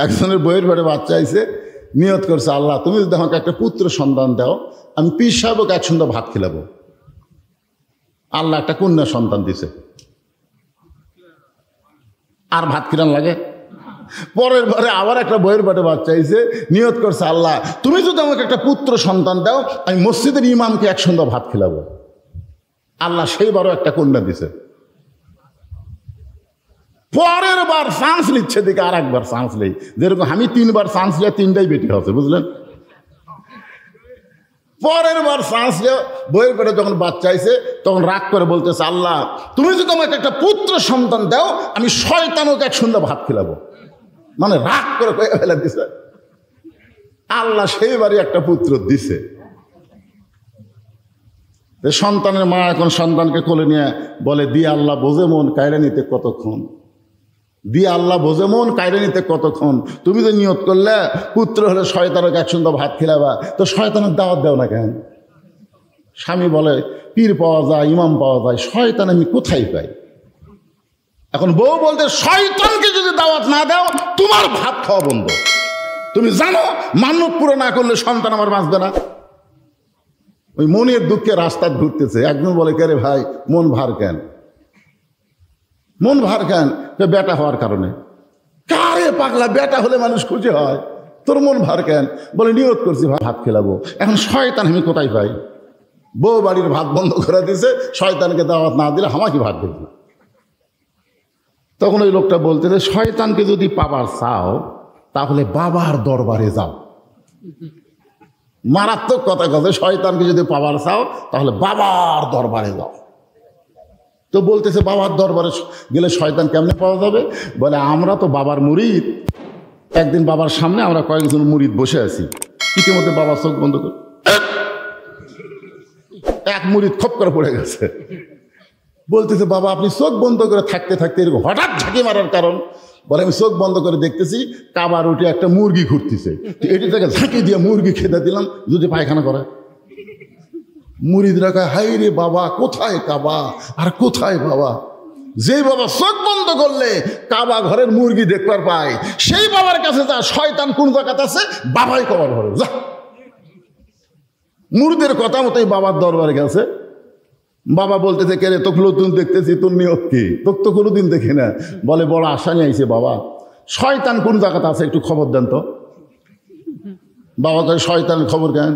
একজনের বইয়ের ঘরে বাচ্চা আইছে, নিয়ত করছে, আল্লাহ তুমি যদি আমাকে একটা পুত্র সন্তান দাও, আমি পীর সাহেবকে এক সন্ধ্যা ভাত খিলাবো। আল্লাহ একটা কন্যা সন্তান দিছে, আর ভাত কিরান লাগে? পরের বারে আবার একটা বইয়ের ঘরে বাচ্চা আইছে, নিয়ত করছে, আল্লাহ তুমি যদি আমাকে একটা পুত্র সন্তান দাও, আমি মসজিদের ইমামকে এক সন্ধ্যা ভাত খিলাবো। আল্লাহ সেইবারও একটা কন্যা দিছে। পরের বার চান্স নিচ্ছে দিকে আর একবার চান্স নেই, যেরকম আমি 3 বার চান্স নিয়ে 3টাই বেটি হচ্ছে, বুঝলেন? পরের বার চান্স নিয়ে বইয়ের পেটে যখন বাচ্চা আইছে তখন রাগ করে বলতেছে, আল্লাহ তুমি যদি আমাকে একটা পুত্র সন্তান দাও, আমি শয়তানকে এক সন্ধ্যা ভাত খিলাবো। মানে রাগ করে কয়ে ফেলে দিছে। আল্লাহ সেইবারই একটা পুত্র দিছে। সন্তানের মা এখন সন্তানকে কোলে নিয়ে বলে, দিয়ে আল্লাহ বোঝে মন কায়রা নিতে কতক্ষণ, দিয়ে আল্লাহ বোঝে মন কায়রা নিতে কতক্ষণ। তুমি যে নিয়ত করলে পুত্র হলে শয়তানকে এক সন্ধ্যা ভাত খিলাবা, তো শয়তানের দাওয়াত দাও না কেন? স্বামী বলে, পীর পাওয়া যায়, ইমাম পাওয়া যায়, শয়তান আমি কোথায় পাই? এখন বউ বলতে, শয়তানকে যদি দাওয়াত না দাও তোমার ভাত খাওয়া বন্ধ। তুমি জানো মান্যত পুরো না করলে সন্তান আমার বাঁচবে না। ওই মনের দুঃখে রাস্তা ঘুরতেছে। একজন বলে, কে রে ভাই মন ভার কেন? মন ভার কেন? বেটা হওয়ার কারণে। কারে পাগলা, বেটা হলে মানুষ খুশি হয়, তোর মন ভার কেন? বলে, নিয়ত করছি ভাত খেলাবো, এখন শয়তান আমি কোথায় পাই? বউ বাড়ির ভাত বন্ধ করে দিছে, শয়তানকে দাওয়াত না দিলে আমাকে ভাত দেবে না। তখন ওই লোকটা বলতেছে, শয়তানকে যদি পাবার চাও তাহলে বাবার দরবারে যাও। মারাত্মক কথা কথা, শয়তানকে যদি পাবার চাও তাহলে বাবার দরবারে যাও। তো বলতেছে, বাবার দরবারে গেলে শয়তান কেমনে পাওয়া যাবে? বলে, আমরা তো বাবার মুরিদ। একদিন বাবার সামনে আমরা কয়েকজন মুরিদ বসে আছি, ইতিমধ্যে বাবা চোখ বন্ধ করে, এক মুরিদ খপ করে পড়ে গেছে। বলতেছে, বাবা আপনি চোখ বন্ধ করে থাকতে থাকতে এরকম হঠাৎ ঝাঁকি মারার কারণ? বলে, আমি চোখ বন্ধ করে দেখতেছি কাবার উঠে একটা মুরগি ঘুরতেছে, এটি থেকে ঝাঁকি দিয়ে মুরগি খেতে দিলাম যদি পায়খানা করে। মুরিদরা কয়, হাই রে বাবা, কোথায় কাবা আর কোথায় বাবা? যেই বাবা চোখ বন্ধ করলে কাবা ঘরের মুরগি দেখবার পায়, সেই বাবার কাছে যা, শয়তান কোন জায়গাতে আছে বাবাই কাবার ঘরে যা। মুরিদের কথা মতোই বাবার দরবারে গেছে। বাবা বলতেছে, কে রে তোকে নতুন দেখতেছি, তোর নিয়ত কি? তোকে তো কোনোদিন দেখি না। বলে, বড় আশা নিয়ে আইছে বাবা, শয়তান কোন জায়গাতে আছে একটু খবর দেন তো। বাবা কয়, শয়তানের খবর কেন?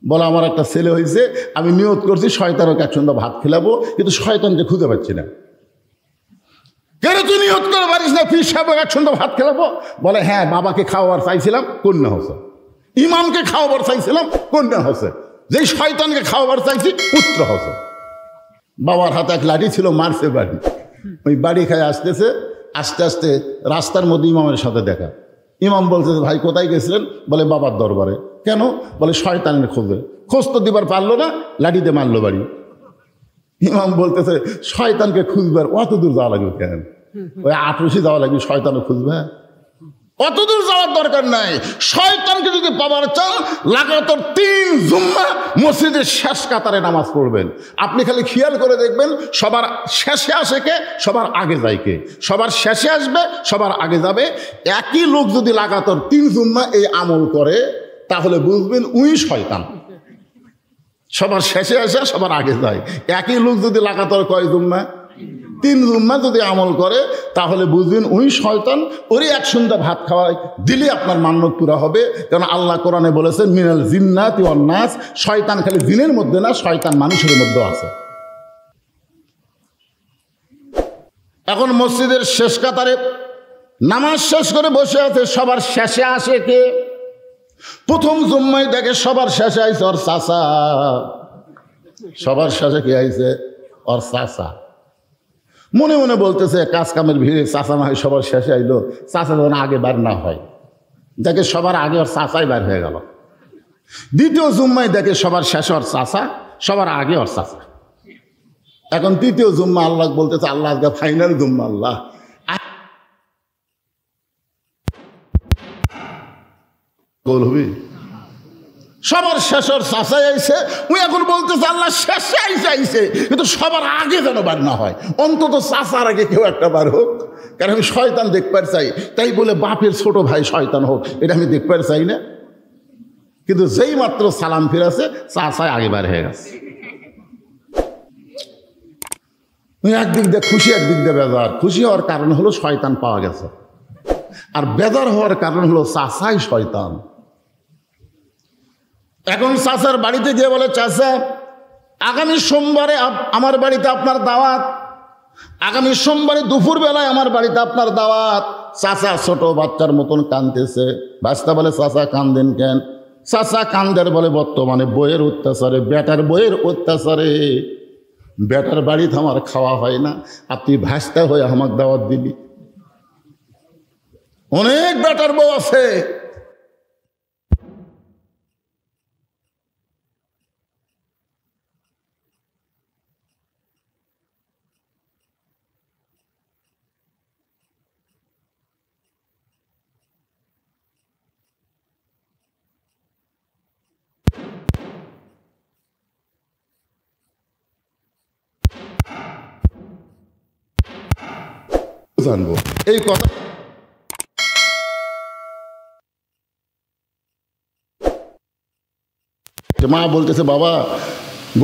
বলে, আমার একটা ছেলে হয়েছে, আমি নিয়ত করছি শয়তানকে এক সন্ধ্যা ভাত খেলাবো, কিন্তু শয়তানকে খুঁজে পাচ্ছি না। কেন তুই নিয়ত করে পারিস না পীর সাহেব এক সন্ধ্যা ভাত খেলাবো? বলে, হ্যাঁ বাবাকে খাওয়াবার চাইছিলাম, কন্যা হচ্ছে। ইমামকে খাওয়াবার চাইছিলাম, কন্যা হচ্ছে। যেই শয়তানকে খাওয়াবার চাইছি, পুত্র হচ্ছে। বাবার হাতে এক লাঠি ছিল, মারছে বাড়ি। ওই বাড়ি খায় আসতেছে, আস্তে আস্তে রাস্তার মধ্যে ইমামের সাথে দেখা। ইমাম বলছে, ভাই কোথায় গেছিলেন? বলে, বাবার দরবারে। কেন? বলে, শয়তানের খোঁজে। খোঁজ তো দিবার পারলো না, লাঠিতে মারলো বাড়ি। ইমাম বলতেছে, শয়তানকে খুঁজবার অত দূর যাওয়া লাগবে কেন? ওই আটরশি যাওয়া লাগবে, শয়তানও খুঁজবে? অত দূর যাওয়ার দরকার নাই। শয়তানকে যদি পাবার চান, লাগাতার 3 জুম্মা মসজিদের শেষ কাতারে নামাজ পড়বেন। আপনি খালি খেয়াল করে দেখবেন, সবার শেষে আসে কে, সবার আগে যায় কে? সবার শেষে আসবে, সবার আগে যাবে। একই লোক যদি লাগাতার 3 জুম্মা এই আমল করে, তাহলে বুঝবেন উই শয়তান। সবার শেষে আসে, সবার আগে যায়। একই লোক যদি লাগাতার কয় জুম্মা? 3 জুম্মা যদি আমল করে, তাহলে বুঝবেন ওই শয়তান। ওরই এক সন্ধ্যা ভাত খাওয়ায় দিলে আপনার মান্যত পুরা হবে। কারণ আল্লাহ কোরআনে বলেছেন, মিনাল জিন্নাতি ওয়ান নাস। শয়তান খালি জিনের মধ্যে না, শয়তান মানুষের মধ্যেও আছে। এখন মসজিদের শেষ কাতারে নামাজ শেষ করে বসে আছে, সবার শেষে আসে কে? প্রথম জুম্মায় দেখে সবার শেষে আইছে ওর চাচা। সবার শেষে কে আইছে? ওর চাচা। মনে মনে বলতেছে, কাজ কামের ভিড়ে চাচা না হয় সবার শেষে আইলো, চাচা যেন আগে বার না হয়। দেখে সবার আগে ওর চাচাই বার হয়ে গেল। দ্বিতীয় জুম্মায় দেখে সবার শেষে ওর চাচা, সবার আগে ওর চাচা। এখন তৃতীয় জুম্মা আল্লাহ বলতেছে, আল্লাহ আজকে ফাইনাল জুম্মা, আল্লাহ গোল হবি। সবার শেষের চাচাই আইছে, ওই এখন বলতেছে আল্লাহ শেষে আইছে, কিন্তু সবার আগে যেন বার না হয়, অন্তত চাচার আগে কেউ একটা বার হোক। কারণ আমি শয়তান দেখবার চাই, তাই বলে বাপের ছোট ভাই শয়তান হোক এটা আমি দেখবার চাই না। কিন্তু যেই মাত্র সালাম ফিরাছে চাচায় আগে বার হয়ে গেছে। একদিক দিয়ে খুশি, একদিক দিয়ে বেজার। খুশি হওয়ার কারণ হলো শয়তান পাওয়া গেছে, আর বেজার হওয়ার কারণ হলো চাচাই শয়তান। এখন চাচার বাড়িতে গিয়ে বলে, চাচা আগামী সোমবারে আমার বাড়িতে আপনার দাওয়াত, আগামী সোমবারে দুপুর বেলায় আমার বাড়িতে আপনার দাওয়াত। চাচা ছোট বাচ্চার মতন কাঁদতেছে। বাচ্চা বলে, চাচা কান্দেন কেন? চাচা কান্দের বলে, বর্তমানে বইয়ের অত্যাচারে, বেটার বইয়ের অত্যাচারে বেটার বাড়িতে আমার খাওয়া হয় না, আর তুই ভাস্তা হয়ে আমাকে দাওয়াত দিবি। অনেক বেটার বউ আছে, জানবো এই কথা। মা বলতেছে, বাবা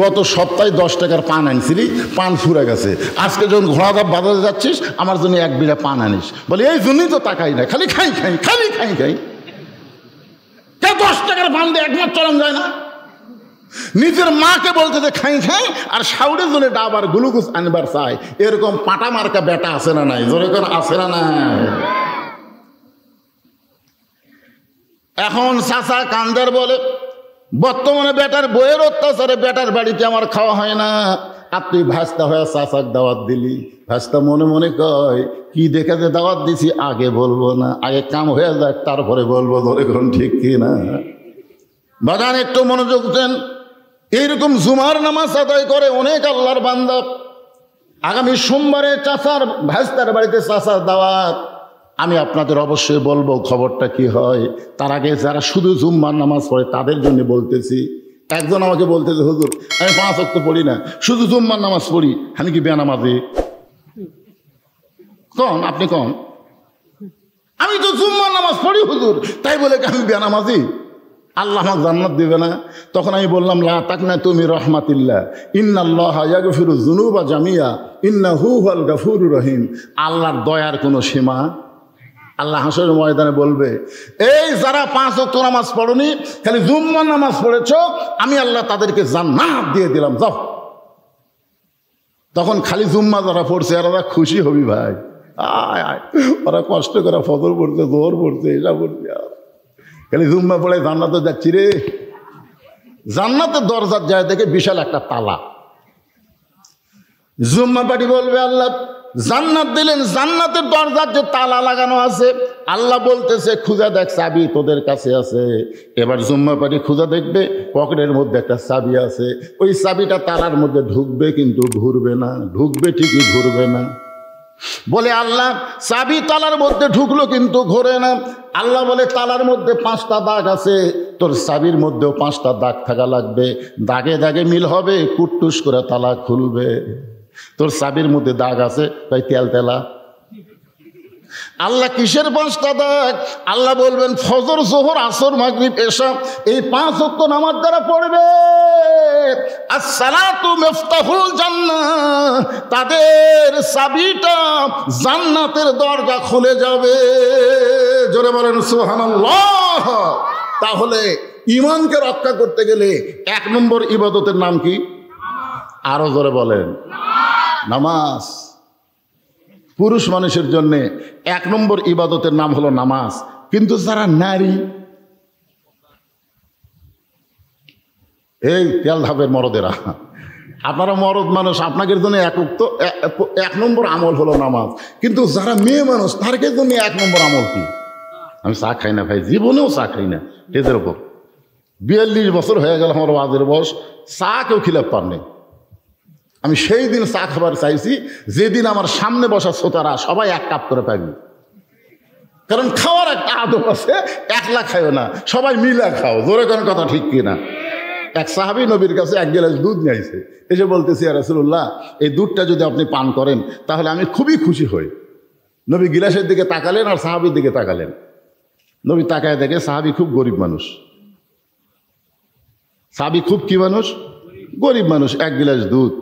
গত সপ্তাহে 10 টাকার পান আনছিলি, পান ফুরে গেছে, আজকে যখন ঘোড়াধাপ বাজারে যাচ্ছিস আমার জন্য 1 বিঘা পান আনিস। বলে, এই জন্যই তো টাকাই না, খালি খাই খাই, খালি খাই খাই। 10 টাকার পান দিয়ে 1 মাস চলান যায় না। নিজের মাকে বলতেছে খাই খাই, আর শাউরের জন্য ডাবার গ্লুকোজ আনবার চাই। এরকম পাটা মার্কা বেটা আছে না নাই? জোরে করে আছে না নাই? এখন চাচা কান্দার বলে, বর্তমানে বেটার বইয়ের অত্যাচারে বেটার বাড়িতে আমার খাওয়া হয় না, আর তুই ভাস্তা হয়ে চাচাক দাওয়াত দিলি। ভাস্তা মনে মনে কয়, কি দেখে যে দাওয়াত দিছি আগে বলবো না, আগে কাম হয়ে যাক তারপরে বলবো। ধরে কোন ঠিক কি না? বাগান একটু মনোযোগ দেন। এইরকম জুমার নামাজ আদায় করে অনেক আল্লাহর বান্দা। আগামী সোমবারে চাচার ভাস্তার বাড়িতে চাচার দাওয়াত। আমি আপনাদের অবশ্যই বলবো খবরটা কি হয়। তার আগে যারা শুধু জুম্মার নামাজ পড়ে তাদের জন্য বলতেছি। একজন আমাকে বলতেছে, হুজুর আমি 5 ওয়াক্ত পড়ি না, শুধু জুম্মার নামাজ পড়ি, আমি কি বেনামাজি? কন আপনি কন, আমি তো জুম্মার নামাজ পড়ি হুজুর, তাই বলে কি আমি বেনামাজি? আল্লাহ আমাকে জান্নাত দিবে না? তখন আমি বললাম, লা তাকনাতু মির রাহমাতিল্লাহ, ইন্নাল্লাহা ইয়াগফিরু যুনুবা জামিয়া ইন্নাহু হুয়াল গাফুরুর রহিম। আল্লাহর দয়ার কোনো সীমা। আল্লাহ হাসরের ময়দানে বলবে, এই যারা 5 ওয়াক্ত নামাজ পড়নি, খালি জুম্মার নামাজ পড়েছ, আমি আল্লাহ তাদেরকে জান্নাত দিয়ে দিলাম, যাও। তখন খালি জুম্মা যারা পড়ছে এরা খুশি হবি ভাই। আয় আয়, ওরা কষ্ট করে ফজর পড়ছে, জোহর পড়ছে, এসা পড়ছে, খালি জুম্মা পড়ে জান্নাতে যাচ্ছি রে। জান্নাতের দরজার যায় দেখে বিশাল একটা তালা। জুম্মা পাটি বলবে, আল্লাহ জান্নাত দিলেন, জান্নাতের দরজার যে তালা লাগানো আছে, আল্লাহ বলতেছে খুঁজা দেখ, চাবি তোদের কাছে আছে। এবার জুম্মা পাটি খুঁজা দেখবে, পকেটের মধ্যে একটা চাবি আছে। ওই চাবিটা তালার মধ্যে ঢুকবে কিন্তু ঘুরবে না, ঢুকবে ঠিকই ঘুরবে না। বলে, আল্লাহ চাবি তালার মধ্যে ঢুকলো কিন্তু ঘোরে না। আল্লাহ বলে, তালার মধ্যে 5টা দাগ আছে, তোর চাবির মধ্যেও 5টা দাগ থাকা লাগবে, দাগে দাগে মিল হবে, কুটটুস করে তালা খুলবে। তোর চাবির মধ্যে দাগ আছে, তাই তেল তেলা। আল্লাহ কিসের 5টা দাগ? আল্লাহ বলবেন, ফজর জোহর আসর মাগরিব এশা, এই 5 ওয়াক্ত নামাজ দ্বারা পড়বে। আসসালাতু মিফতাহুল জান্নাহ, তাদের চাবিটা জান্নাতের দরজা খুলে যাবে। জোরে বলেন সুবহানাল্লাহ। তাহলে ঈমানকে রক্ষা করতে গেলে 1 নম্বর ইবাদতের নাম কি? আরো জোরে বলেন, নামাজ। পুরুষ মানুষের জন্য 1 নম্বর ইবাদতের নাম হলো নামাজ। কিন্তু যারা নারী, এই তেল ধাপের মরদেরা, আপনারা মরদ মানুষ, আপনাদের জন্য 1 নম্বর আমল হলো নামাজ। কিন্তু যারা মেয়ে মানুষ তাদের জন্য 1 নম্বর আমল কি? আমি চা খাই না ভাই, জীবনেও চা খাই না। এদের ওপর 42 বছর হয়ে গেল আমার ওয়াজের বয়স, চা কেউ খিলাফ পারনি। আমি সেই দিন চা খাবার চাইছি যেদিন আমার সামনে বসা শ্রোতারা সবাই 1 কাপ করে পাবি। কারণ খাওয়ার একটা আদব আছে, একলা খাইও না, সবাই মিলা খাও। জোরে কোন কথা ঠিক কিনা? এক সাহাবী নবীর কাছে 1 গ্লাস দুধ নিয়ে আসে, এসে বলতেছি, ইয়া রাসূলুল্লাহ এই দুধটা যদি আপনি পান করেন তাহলে আমি খুবই খুশি হই। নবী গিলাসের দিকে তাকালেন আর সাহাবির দিকে তাকালেন। নবী তাকায় দেখে সাহাবি খুব গরিব মানুষ। সাহাবি খুব কি মানুষ? গরিব মানুষ। এক গিলাস দুধ।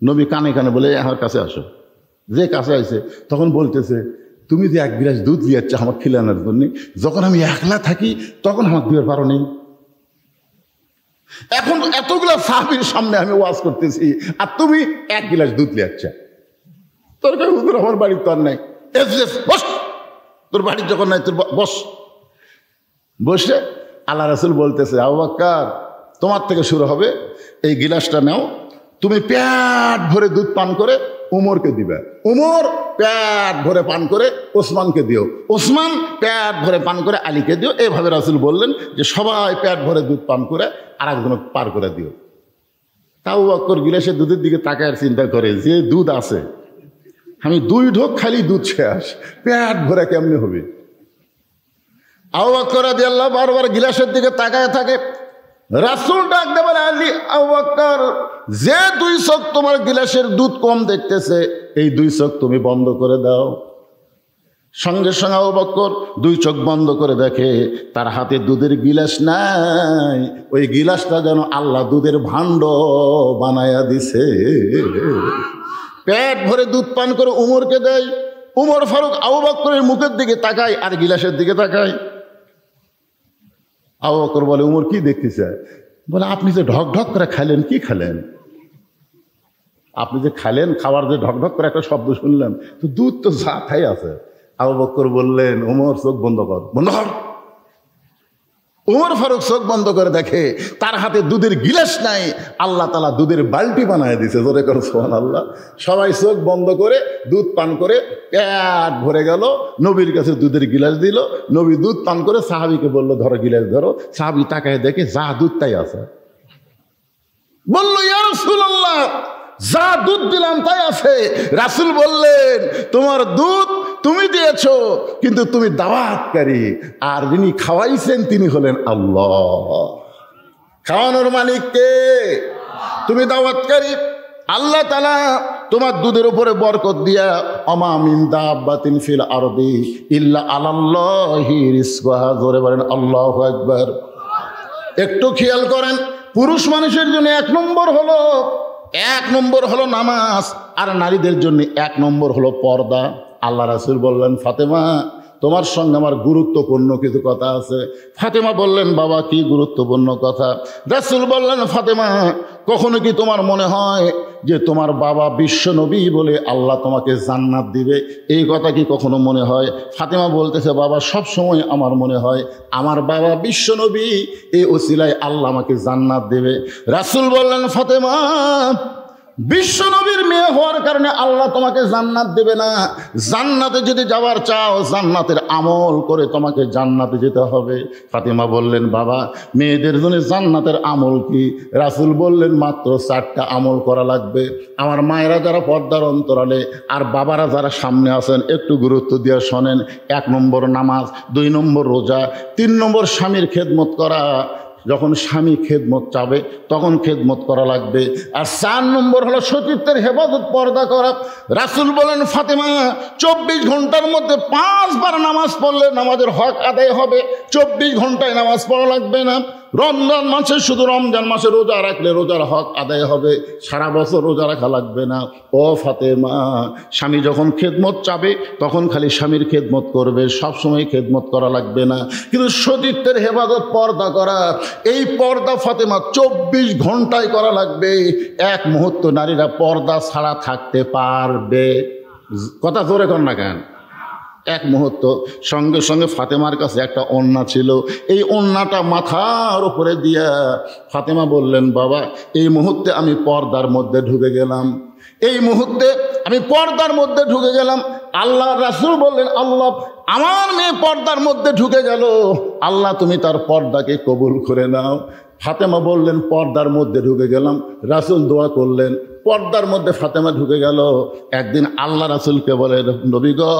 নবী কানে কানে বলে আমার কাছে আসো। যে কাছে আসে তখন বলতেছে, তুমি যে এক গিলাস দুধ দিয়ে যাচ্ছ আমার খিলানোর জন্য, যখন আমি একলা থাকি তখন আমার দিতে পারো নেই। এখন এতগুলা সাহাবীর সামনে আমি ওয়াজ করতেছি আর তুমি এক গিলাস দুধ নিয়ে যাচ্ছ। তোর কাছে হুজুর আমার বাড়ির তো আর নাই। বস, তোর বাড়ির যখন নাই তোর বস। বসে আল্লাহ রাসূল বলতেছে, আবু বকর তোমার থেকে শুরু হবে, এই গিলাসটা নাও, তুমি পেট ভরে দুধ পান করে উমরকে দিবে, উমর পেট ভরে পান করে ওসমানকে দিও, ওসমান পেট ভরে পান করে আলীকে দিও। এইভাবে রাসূল বললেন যে সবাই পেট ভরে দুধ পান করে আর একজনকে পার করে দিও। আবু বকর গিলাসের দুধের দিকে তাকায় চিন্তা করে, যে দুধ আছে আমি 2 ঢোক খালি দুধ শেষ, পেট ভরে কেমনে হবে? আবু বকর রাদিয়াল্লাহু বারবার গিলাসের দিকে তাকায় থাকে। রাসূল ডাক দিয়ে বলে, আলী, আবু বকর, যে 2 চোখ তোমার গিলাসের দুধ কম দেখতেছে এই 2 চোখ তুমি বন্ধ করে দাও। সঙ্গে সঙ্গে আবু বকর 2 চোখ বন্ধ করে দেখে তার হাতে দুধের গিলাস নাই, ওই গিলাসটা যেন আল্লাহ দুধের ভাণ্ড বানায়া দিছে। পেট ভরে দুধ পান করে উমরকে দেয়। উমর ফারুক আবু বকরের মুখের দিকে তাকায় আর গিলাসের দিকে তাকায়। আবু বকর বলে, উমর কি দেখতেছে? বলে, আপনি যে ঢক ঢক করে খাইলেন, কি খালেন? আপনি যে খালেন, খাবার যে ঢক ঢক করে একটা শব্দ শুনলাম, তো দুধ তো যা খাই আছে। আবু বকর বললেন, উমর চোখ বন্ধ কর। বন্ধ কর। উমর ফারুক চোখ বন্ধ করে দেখে তার হাতে দুধের গিলাস নাই, আল্লাহ তাআলা দুধের বালতি বানায় দিছে। জোরে করো সুবহানাল্লাহ। সবাই চোখ বন্ধ করে দুধ পান করে পেট ভরে গেল। নবীর কাছে দুধের গিলাস দিল, নবী দুধ পান করে সাহাবীকে বলল, ধরো গিলাস ধরো। সাহাবী তাকায় দেখে যা দুধ তাই আছে। বলল, ইয়া রাসূলুল্লাহ, যা দুধ দিলাম তাই আছে। রাসূল বললেন, তোমার দুধ তুমি দিয়েছো, কিন্তু তুমি দাওয়াতকারী, আর যিনি খাওয়াইছেন তিনি হলেন আল্লাহ। খাওয়ানোর মালিক কে? তুমি দাওয়াতকারী। আল্লাহ তাআলা তোমার দুধের উপরে বরকত দিয়া, আমা মিন দাব্বাতিন ফিল আরদি ইল্লা আলাল্লাহি রিজকুহা। জোরে বলেন আল্লাহু আকবার। একটু খেয়াল করেন, পুরুষ মানুষের জন্য 1 নম্বর হলো নামাজ, আর নারীদের জন্য 1 নম্বর হলো পর্দা। আল্লাহ রাসূল বললেন, ফাতেমা, তোমার সঙ্গে আমার গুরুত্বপূর্ণ কিছু কথা আছে। ফাতেমা বললেন, বাবা কি গুরুত্বপূর্ণ কথা? রাসূল বললেন, ফাতেমা, কখনো কি তোমার মনে হয় যে তোমার বাবা বিশ্ব নবী বলে আল্লাহ তোমাকে জান্নাত দিবে? এই কথা কি কখনো মনে হয়? ফাতেমা বলতেছে, বাবা সব সময় আমার মনে হয় আমার বাবা বিশ্ব নবী, এই ওসিলায় আল্লাহ আমাকে জান্নাত দেবে। রাসূল বললেন, ফাতেমা, বিশ্ব নবীর মেয়ে হওয়ার কারণে আল্লাহ তোমাকে জান্নাত দেবে না। জান্নাতে যদি যাওয়ার চাও, জান্নাতের আমল করে তোমাকে জান্নাতে যেতে হবে। ফাতেমা বললেন, বাবা মেয়েদের জন্য জান্নাতের আমল কি? রাসূল বললেন, মাত্র 4টা আমল করা লাগবে। আমার মায়েরা যারা পর্দার অন্তরালে আর বাবারা যারা সামনে আছেন, একটু গুরুত্ব দিয়ে শোনেন। 1 নম্বর নামাজ, 2 নম্বর রোজা, 3 নম্বর স্বামীর খেদমত করা। যখন স্বামী খেদমত চাবে তখন খেদমত করা লাগবে। আর 4 নম্বর হলো সতীত্বের হেফাজত, পর্দা করা। রাসূল বলেন, ফাতেমা 24 ঘন্টার মধ্যে 5 বার নামাজ পড়লে নামাজের হক আদায় হবে। 24 ঘন্টায় নামাজ পড়া লাগবে না। রমজান মাসে শুধু রমজান মাসে রোজা রাখলে রোজার হক আদায় হবে, সারা বছর রোজা রাখা লাগবে না। ও ফাতেমা, স্বামী যখন খেদমত চাবে তখন খালি স্বামীর খেদমত করবে, সব সময় খেদমত করা লাগবে না। কিন্তু সতীত্বের হেফাজত, পর্দা করা, এই পর্দা ফাতেমা 24 ঘন্টায় করা লাগবে। 1 মুহূর্ত নারীরা পর্দা ছাড়া থাকতে পারবে? কথা জোরে কর না কেন? 1 মুহূর্ত। সঙ্গে সঙ্গে ফাতেমার কাছে একটা ওড়না ছিল, এই ওড়নাটা মাথার উপরে দিয়া ফাতেমা বললেন, বাবা এই মুহূর্তে আমি পর্দার মধ্যে ঢুকে গেলাম, এই মুহূর্তে আমি পর্দার মধ্যে ঢুকে গেলাম। আল্লাহ রাসূল বললেন, আল্লাহ, আমার মেয়ে পর্দার মধ্যে ঢুকে গেল, আল্লাহ তুমি তার পর্দাকে কবুল করে নাও। ফাতেমা বললেন, পর্দার মধ্যে ঢুকে গেলাম। রাসূল দোয়া করলেন, পর্দার মধ্যে ফাতেমা ঢুকে গেল। একদিন আল্লাহ রাসূলকে বলে, নবী গো,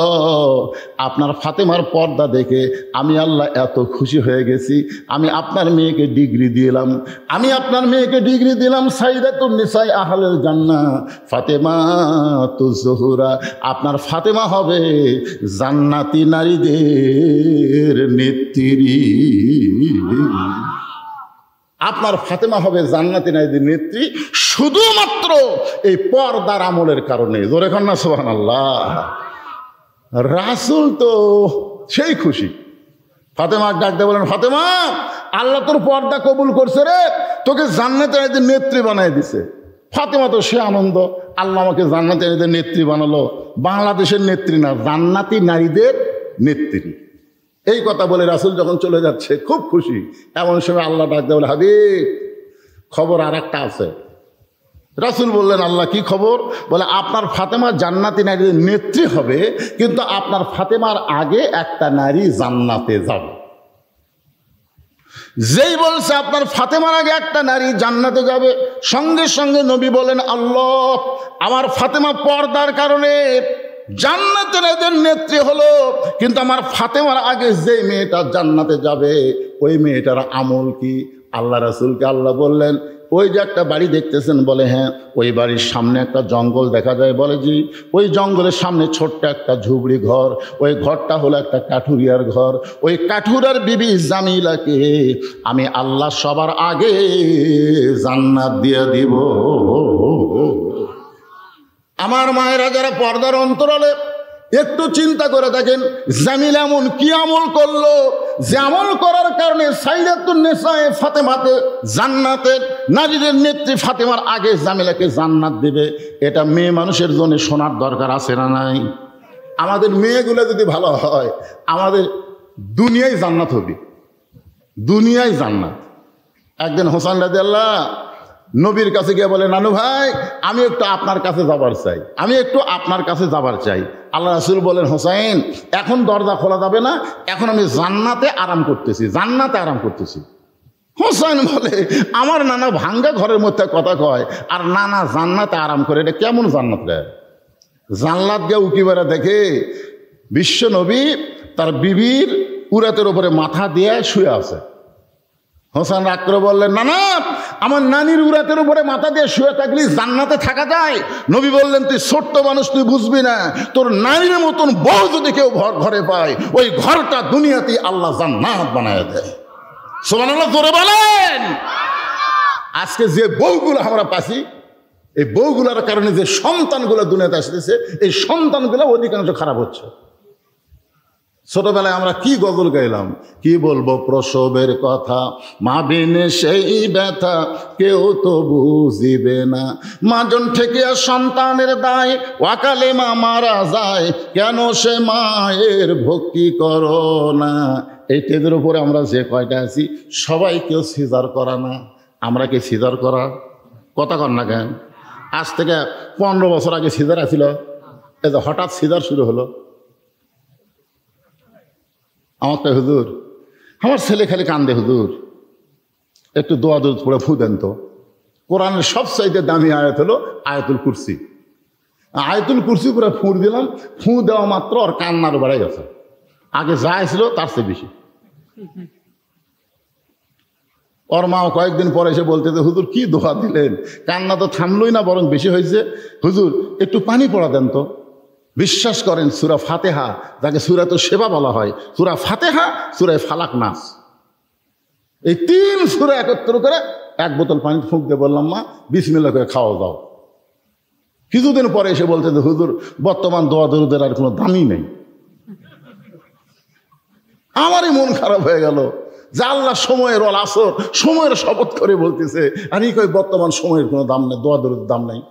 আপনার ফাতেমার পর্দা দেখে আমি আল্লাহ এত খুশি হয়ে গেছি, আমি আপনার মেয়েকে ডিগ্রি দিলাম, আমি আপনার মেয়েকে ডিগ্রি দিলাম সাইয়্যিদাতুন নিসাই আহলিল জান্নাহ ফাতেমাতুজ জোহরা। আপনার ফাতেমা হবে জান্নাতি নারীদের নেত্রী। আপনার ফাতেমা হবে জান্নাতি নারীদের নেত্রী শুধুমাত্র এই পর্দার আমলের কারণে। জোরে কন্যা সুবহানাল্লাহ। রাসূল তো সেই খুশি। ফাতেমা ডাক দিয়ে বলেন, ফাতেমা, আল্লাহ তোর পর্দা কবুল করছে রে, তোকে জান্নাতি নারীদের নেত্রী বানায় দিছে। ফাতেমা তো সে আনন্দ, আল্লাহ আমাকে জান্নাতি নারীদের নেত্রী বানালো। বাংলাদেশের নেত্রী না, জান্নাতি নারীদের নেত্রী। এই কথা বলে রাসূল যখন চলে যাচ্ছে খুব খুশি। এমন সময় আল্লাহ ডাক দিয়ে বলে, হাবিব, খবর আর একটা আছে। রাসূল বললেন, আল্লাহ কি খবর? বলে, আপনার ফাতেমা জান্নাতি নারীদের নেত্রী হবে, কিন্তু আপনার ফাতেমার আগে একটা নারী জান্নাতে যাবে। যেই বলছে আপনার ফাতেমার আগে একটা নারী জান্নাতে যাবে, সঙ্গে সঙ্গে নবী বলেন, আল্লাহ, আমার ফাতেমা পর্দার কারণে জান্নাতের এদের নেত্রী হলো, কিন্তু আমার ফাতেমার আগে যে মেয়েটা জান্নাতে যাবে ওই মেয়েটার আমল কি? আল্লাহ রাসূলকে আল্লাহ বললেন, ওই যে একটা বাড়ি দেখতেছেন? বলে হ্যাঁ। ওই বাড়ির সামনে একটা জঙ্গল দেখা যায়? বলে জি। ওই জঙ্গলের সামনে ছোট্ট একটা ঝুপড়ি ঘর, ওই ঘরটা হলো একটা কাঠুরিয়ার ঘর। ওই কাঠুরার বিবি জামিলাকে আমি আল্লাহ সবার আগে জান্নাত দিয়ে দিব। আমার মায়েরা যারা পর্দার অন্তরালে, একটু চিন্তা করে দেখেন, জামিল এমন কি আমল করলো যে আমল করার কারণে সাইয়্যিদাতুন নিসায়ে ফাতেমাকে জান্নাতের নারীদের নেত্রী ফাতেমার আগে জামিলাকে জান্নাত দিবে। এটা মেয়ে মানুষের জন্য শোনার দরকার আছে না নাই? আমাদের মেয়েগুলো যদি ভালো হয়, আমাদের দুনিয়ায় জান্নাত হবে, দুনিয়ায় জান্নাত। একদিন হোসেন রাদিয়াল্লাহু নবীর কাছে গিয়ে বলে, নানু ভাই, আমি একটু আপনার কাছে যাবার চাই, আমি একটু আপনার কাছে যাবার চাই। আল্লাহ রাসূল বলেন, হোসেন, এখন দরজা খোলা যাবে না, এখন আমি জান্নাতে আরাম করতেছি, জান্নাতে আরাম করতেছি। হোসেন বলে, আমার নানা ভাঙ্গা ঘরের মধ্যে কথা কয়, আর নানা জান্নাতে আরাম করে, এটা কেমন জান্নাত রে? জান্নাত গিয়ে উকি বেড়া দেখে বিশ্ব নবী তার বিবির উরাতের উপরে মাথা দিয়ে শুয়ে আছে। হোসেন রাগ করে বললেন, না না, আমার নানির উরাতের উপরে মাথা দিয়ে শুয়ে থাকলে জান্নাতে থাকা যায়? নবী বললেন, তুই ছোট্ট মানুষ, তুই বুঝবি না। তোর নানির মতন বউ যদি কেউ ঘরে পায়, ওই ঘরটা দুনিয়াতে আল্লাহ জান্নাত বানায় দেয়। সুবহানাল্লাহ, জোরে বলেন। আজকে যে বউগুলো আমরা পাচ্ছি, এই বউগুলোর কারণে যে সন্তানগুলো দুনিয়াতে আসতেছে, এই সন্তানগুলো অধিকাংশ খারাপ হচ্ছে। ছোটবেলায় আমরা কি গজল গাইলাম, কি বলবো প্রসবের কথা, মা বিনে সেই ব্যথা কেউ তো বুঝিবে না, মাজন ঠেকিয়া সন্তানের দায়, ওয়াকালে মা মারা যায়, কেন সে মায়ের ভক্তি করো না। এই টেজের উপরে আমরা যে কয়টা আছি সবাই কেউ সিজার করা না। আমরা কি সিজার করা? কথা কর না কেন? আজ থেকে 15 বছর আগে সিজার আছিল, এই যে হঠাৎ সিজার শুরু হলো। আমার তো হুজুর, আমার ছেলে খালি কান্দে, হুজুর একটু দোয়া দরুদ পড়ে ফু দেন তো। কোরআনের সবচাইতে দামি আয়াত হলো আয়াতুল কুরসি। আয়াতুল কুরসি করে ফুঁ দিলাম, ফুঁ দেওয়া মাত্র আর কান্নার বেড়াই গেছে, আগে যা ছিল তার চেয়ে বেশি। ওর মাও কয়েকদিন পরে এসে বলতে, হুজুর কি দোয়া দিলেন, কান্না তো থামলই না, বরং বেশি হয়েছে। হুজুর একটু পানি পড়া দেন তো। বিশ্বাস করেন, সূরা ফাতিহা, যাকে সূরাতুশ শিফা বলা হয়, সূরা ফাতিহা, সূরা ফালাক, নাস, এই 3 সূরা একত্র করে 1 বোতল পানি ফুঁক দিয়ে বললাম, মা বিসমিল্লাহ করে খাওয়া দাও। কিছুদিন পরে এসে বলতে, হুজুর বর্তমান দোয়া দরুদের আর কোনো দামই নেই। আমারই মন খারাপ হয়ে গেল যে আল্লাহ সময়ের ওয়াল আসর, সময়ের শপথ করে বলতেছে, আর এই কই বর্তমান সময়ের কোনো দাম নেই, দোয়া দরুদের দাম নেই।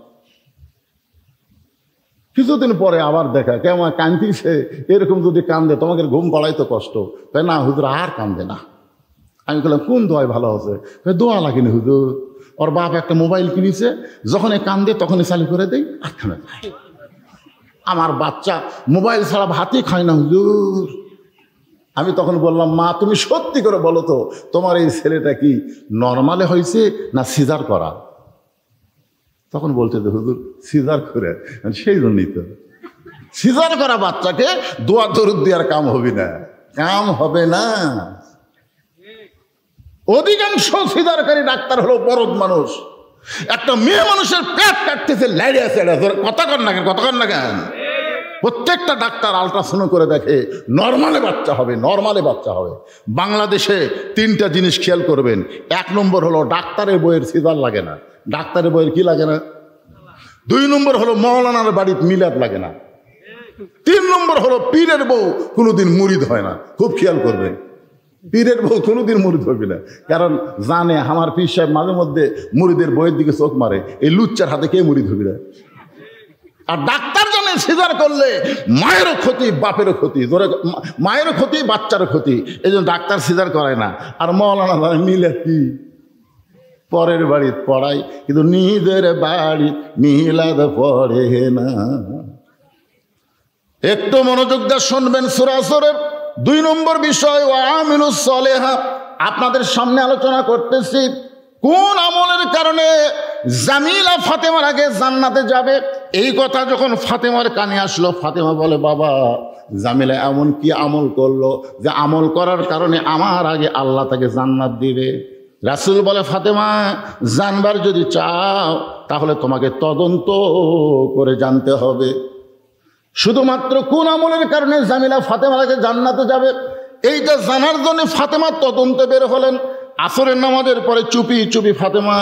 কিছুদিন পরে আবার দেখা, কেমন কান্দিছে, এরকম যদি কান্দে তোমাকে ঘুম পাড়াই তো কষ্ট। তাই না হুজুর আর কান্দে না। আমি বললাম, কোন দোয়ায় ভালো আছে? দোয়া লাগেনি হুজুর, ওর বাপ একটা মোবাইল কিনেছে, যখন কান্দে তখনই চালু করে দেই, আর খানে। আমার বাচ্চা মোবাইল ছাড়া ভাতই খায় না হুজুর। আমি তখন বললাম, মা তুমি সত্যি করে বলো তো, তোমার এই ছেলেটা কি নর্মালে হয়েছে না সিজার করা? তখন বলতে যে হুজুর সিজার করে, সেই জন্যই তো সিজার করা বাচ্চাকে দোয়া দরুদ দেওয়ার কাম হবে না, কাম হবে না। অধিকাংশ সিজারকারী ডাক্তার হলো বড়দ মানুষ। একটা মেয়ে মানুষের পেট কাটতেছে, লাইড়িয়া ছেড়ে, কথা কর না কেন, কথা কর না কেন? প্রত্যেকটা ডাক্তার আলট্রাসাউন্ড করে দেখে নর্মালে বাচ্চা হবে, নর্মালে বাচ্চা হবে। বাংলাদেশে 3টা জিনিস খেয়াল করবেন। 1 নম্বর হলো ডাক্তারের বইয়ের সিজার লাগে না, ডাক্তারের বইয়ের কি লাগে না। 2 নম্বর হলো মৌলানার বাড়িতে মিলাদ লাগে না। 3 নম্বর হলো পীরের বউ কোনোদিন মুরিদ হয় না। খুব খেয়াল করবেন, পীরের বউ কোনোদিন মুরিদ হবে না, কারণ জানে আমার পীর সাহেব মাঝে মধ্যে মুরিদের বইয়ের দিকে চোখ মারে, এই লুচ্চার হাতে কে মুরিদ হবে না। আর ডাক্তার জানে সিজার করলে মায়েরও ক্ষতি, বাপেরও ক্ষতি, মায়েরও ক্ষতি, বাচ্চারও ক্ষতি, এই জন্য ডাক্তার সিজার করায় না। আর মৌলানা জানে মিলে কি পরের বাড়িতে পড়াই, কিন্তু নিজের বাড়ি মিলাদ পড়ে না। একটু মনোযোগ দিয়ে শুনবেন। সূরা আসরের 2 নম্বর বিষয় ওয়া আমিলুস সলিহাত। আপনাদের সামনে আলোচনা করতেছি কোন আমলের কারণে জামিলা ফাতেমার আগে জান্নাতে যাবে। এই কথা যখন ফাতেমার কানে আসলো, ফাতেমা বলে বাবা জামিলা এমন কি আমল করলো যে আমল করার কারণে আমার আগে আল্লাহ তাকে জান্নাত দিবে। রাসূল বলে ফাতেমা জানবার যদি চাও তাহলে তোমাকে তদন্ত করে জানতে হবে, শুধুমাত্র কোন আমলের কারণে জামিলা ফাতেমার আগে জান্নাতে যাবে এইটা জানার জন্য ফাতেমা তদন্তে বের হলেন। আসরের নামাজের পরে চুপি চুপি ফাতেমা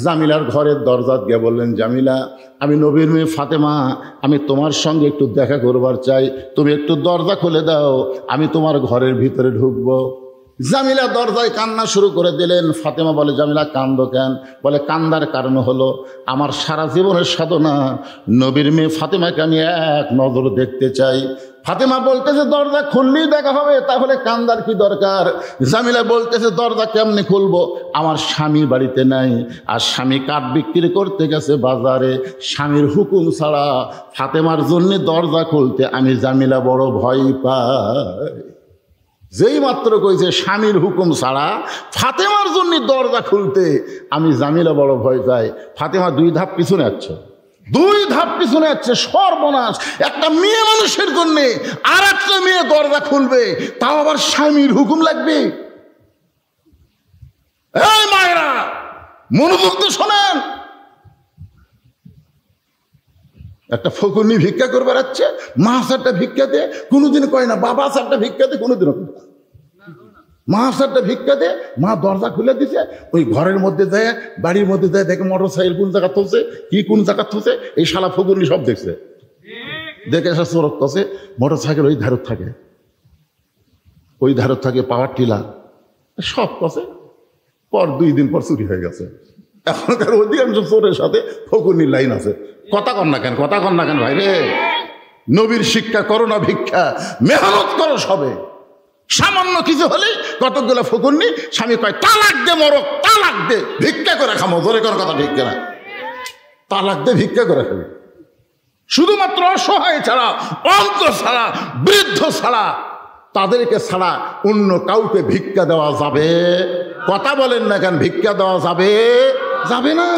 জামিলার ঘরের দরজা গিয়ে বললেন, জামিলা আমি নবীর মেয়ে ফাতেমা, আমি তোমার সঙ্গে একটু দেখা করবার চাই, তুমি একটু দরজা খুলে দাও, আমি তোমার ঘরের ভিতরে ঢুকবো। জামিলা দরজায় কান্না শুরু করে দিলেন। ফাতেমা বলে জামিলা কান্দো কেন? বলে কান্দার কারণ হলো আমার সারা জীবনের সাধনা নবীর মেয়ে ফাতেমাকে আমি এক নজর দেখতে চাই। ফাতেমা বলতেছে দরজা খুললেই দেখা হবে, তাহলে কান্দার কি দরকার? জামিলা বলতেছে দরজা কেমনে খুলবো, আমার স্বামী বাড়িতে নাই, আর স্বামী কাঠ বিক্রি করতে গেছে বাজারে, স্বামীর হুকুম ছাড়া ফাতেমার জন্য দরজা খুলতে আমি জামিলা বড় ভয় পাই। যেই মাত্র কইছে স্বামীর হুকুম ছাড়া ফাতেমার জন্য দরজা খুলতে আমি জামিলা বড় ভয় পাই, ফাতেমা 2 ধাপ পিছনে যাচ্ছে, 2 ধাপ পিছনে যাচ্ছে। সর্বনাশ, একটা মেয়ে মানুষের জন্য আর একটা মেয়ে দরজা খুলবে, তাও আবার স্বামীর হুকুম লাগবে। এই মায়েরা মনোযোগ দিয়ে শোনেন, একটা ফকুনি ভিক্ষা করবার যাচ্ছে, মা সারটা ভিক্ষা দে, কোনোদিন কয় না বাবা সারটা ভিক্ষা দে, কোনোদিনও কয় না মা সারটা ভিক্ষা দে। মা দরজা খুলে দিছে, ওই ঘরের মধ্যে যায়, বাড়ির মধ্যে যায়, দেখে মোটর সাইকেল কোন জায়গা থলছে, কি কোন জায়গা থলছে, এই শালা ফকুনি সব দেখছে। দেখে এসে চোরক কষে, মোটর সাইকেল ওই ধারত থাকে, ওই ধারত থাকে, পাওয়ার টিলার সব কষে। পর 2 দিন পর চুরি হয়ে গেছে। এখনকার অধিকাংশ চোরের সাথে ফকুনির লাইন আছে। কথা কন না কেন, কথা কন না কেন ভাই রে? নবীর শিক্ষা করো না ভিক্ষা, মেহনত করো সবে। সামান্য কিছু হলেই কতগুলো ফকুন্নি, স্বামী কয় তালাক দে মরক, তালাক দে, ভিক্ষা করে খামো। জোরে কর কথা ঠিক না? তালাক দে ভিক্ষা করে খাবি। শুধুমাত্র অসহায় ছাড়া, অন্ত ছাড়া, বৃদ্ধ ছাড়া, তাদেরকে ছাড়া অন্য কাউকে ভিক্ষা দেওয়া যাবে? কথা বলেন না কেন? ভিক্ষা দেওয়া যাবে? যাবে না।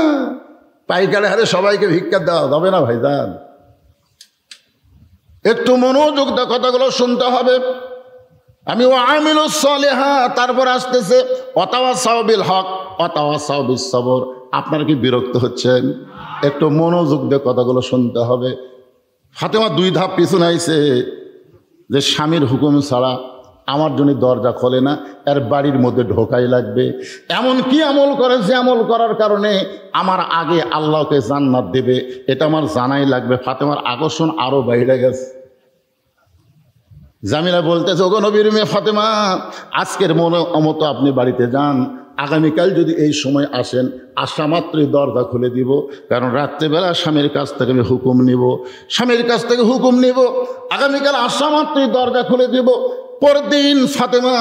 পাইকারে হারে সবাইকে ভিক্ষা দেওয়া যাবে না ভাইজান। একটু মনোযোগ দিয়ে কথাগুলো শুনতে হবে। আমি ও আমিলুস সলিহাত, তারপর আসতেছে ওয়াতাওয়াসাউ বিল হক ওয়াতাওয়াসাউ বিস সবর। আপনারা কি বিরক্ত হচ্ছেন? একটু মনোযোগ দিয়ে কথাগুলো শুনতে হবে। ফাতেমা 2 ধাপ পিছনে আইছে যে স্বামীর হুকুম ছাড়া আমার জন্য দরজা খোলে না, এর বাড়ির মধ্যে ঢোকাই লাগবে। এমন কি আমল করে যে আমল করার কারণে আমার আগে আল্লাহকে জান্নাত দেবে, এটা আমার জানাই লাগবে। ফাতেমার আকর্ষণ আরো বাইরে গেছে। জামিলা বলতেছে ওগো নবীর মেয়ে ফাতেমা, আজকের মতো আপনি বাড়িতে যান, আগামীকাল যদি এই সময় আসেন, আসা মাত্রই দরজা খুলে দিব, কারণ রাত্রেবেলা স্বামীর কাছ থেকে আমি হুকুম নিব, স্বামীর কাছ থেকে হুকুম নিব, আগামীকাল আসা মাত্রই দরজা খুলে দিব। পরদিন ফাতেমা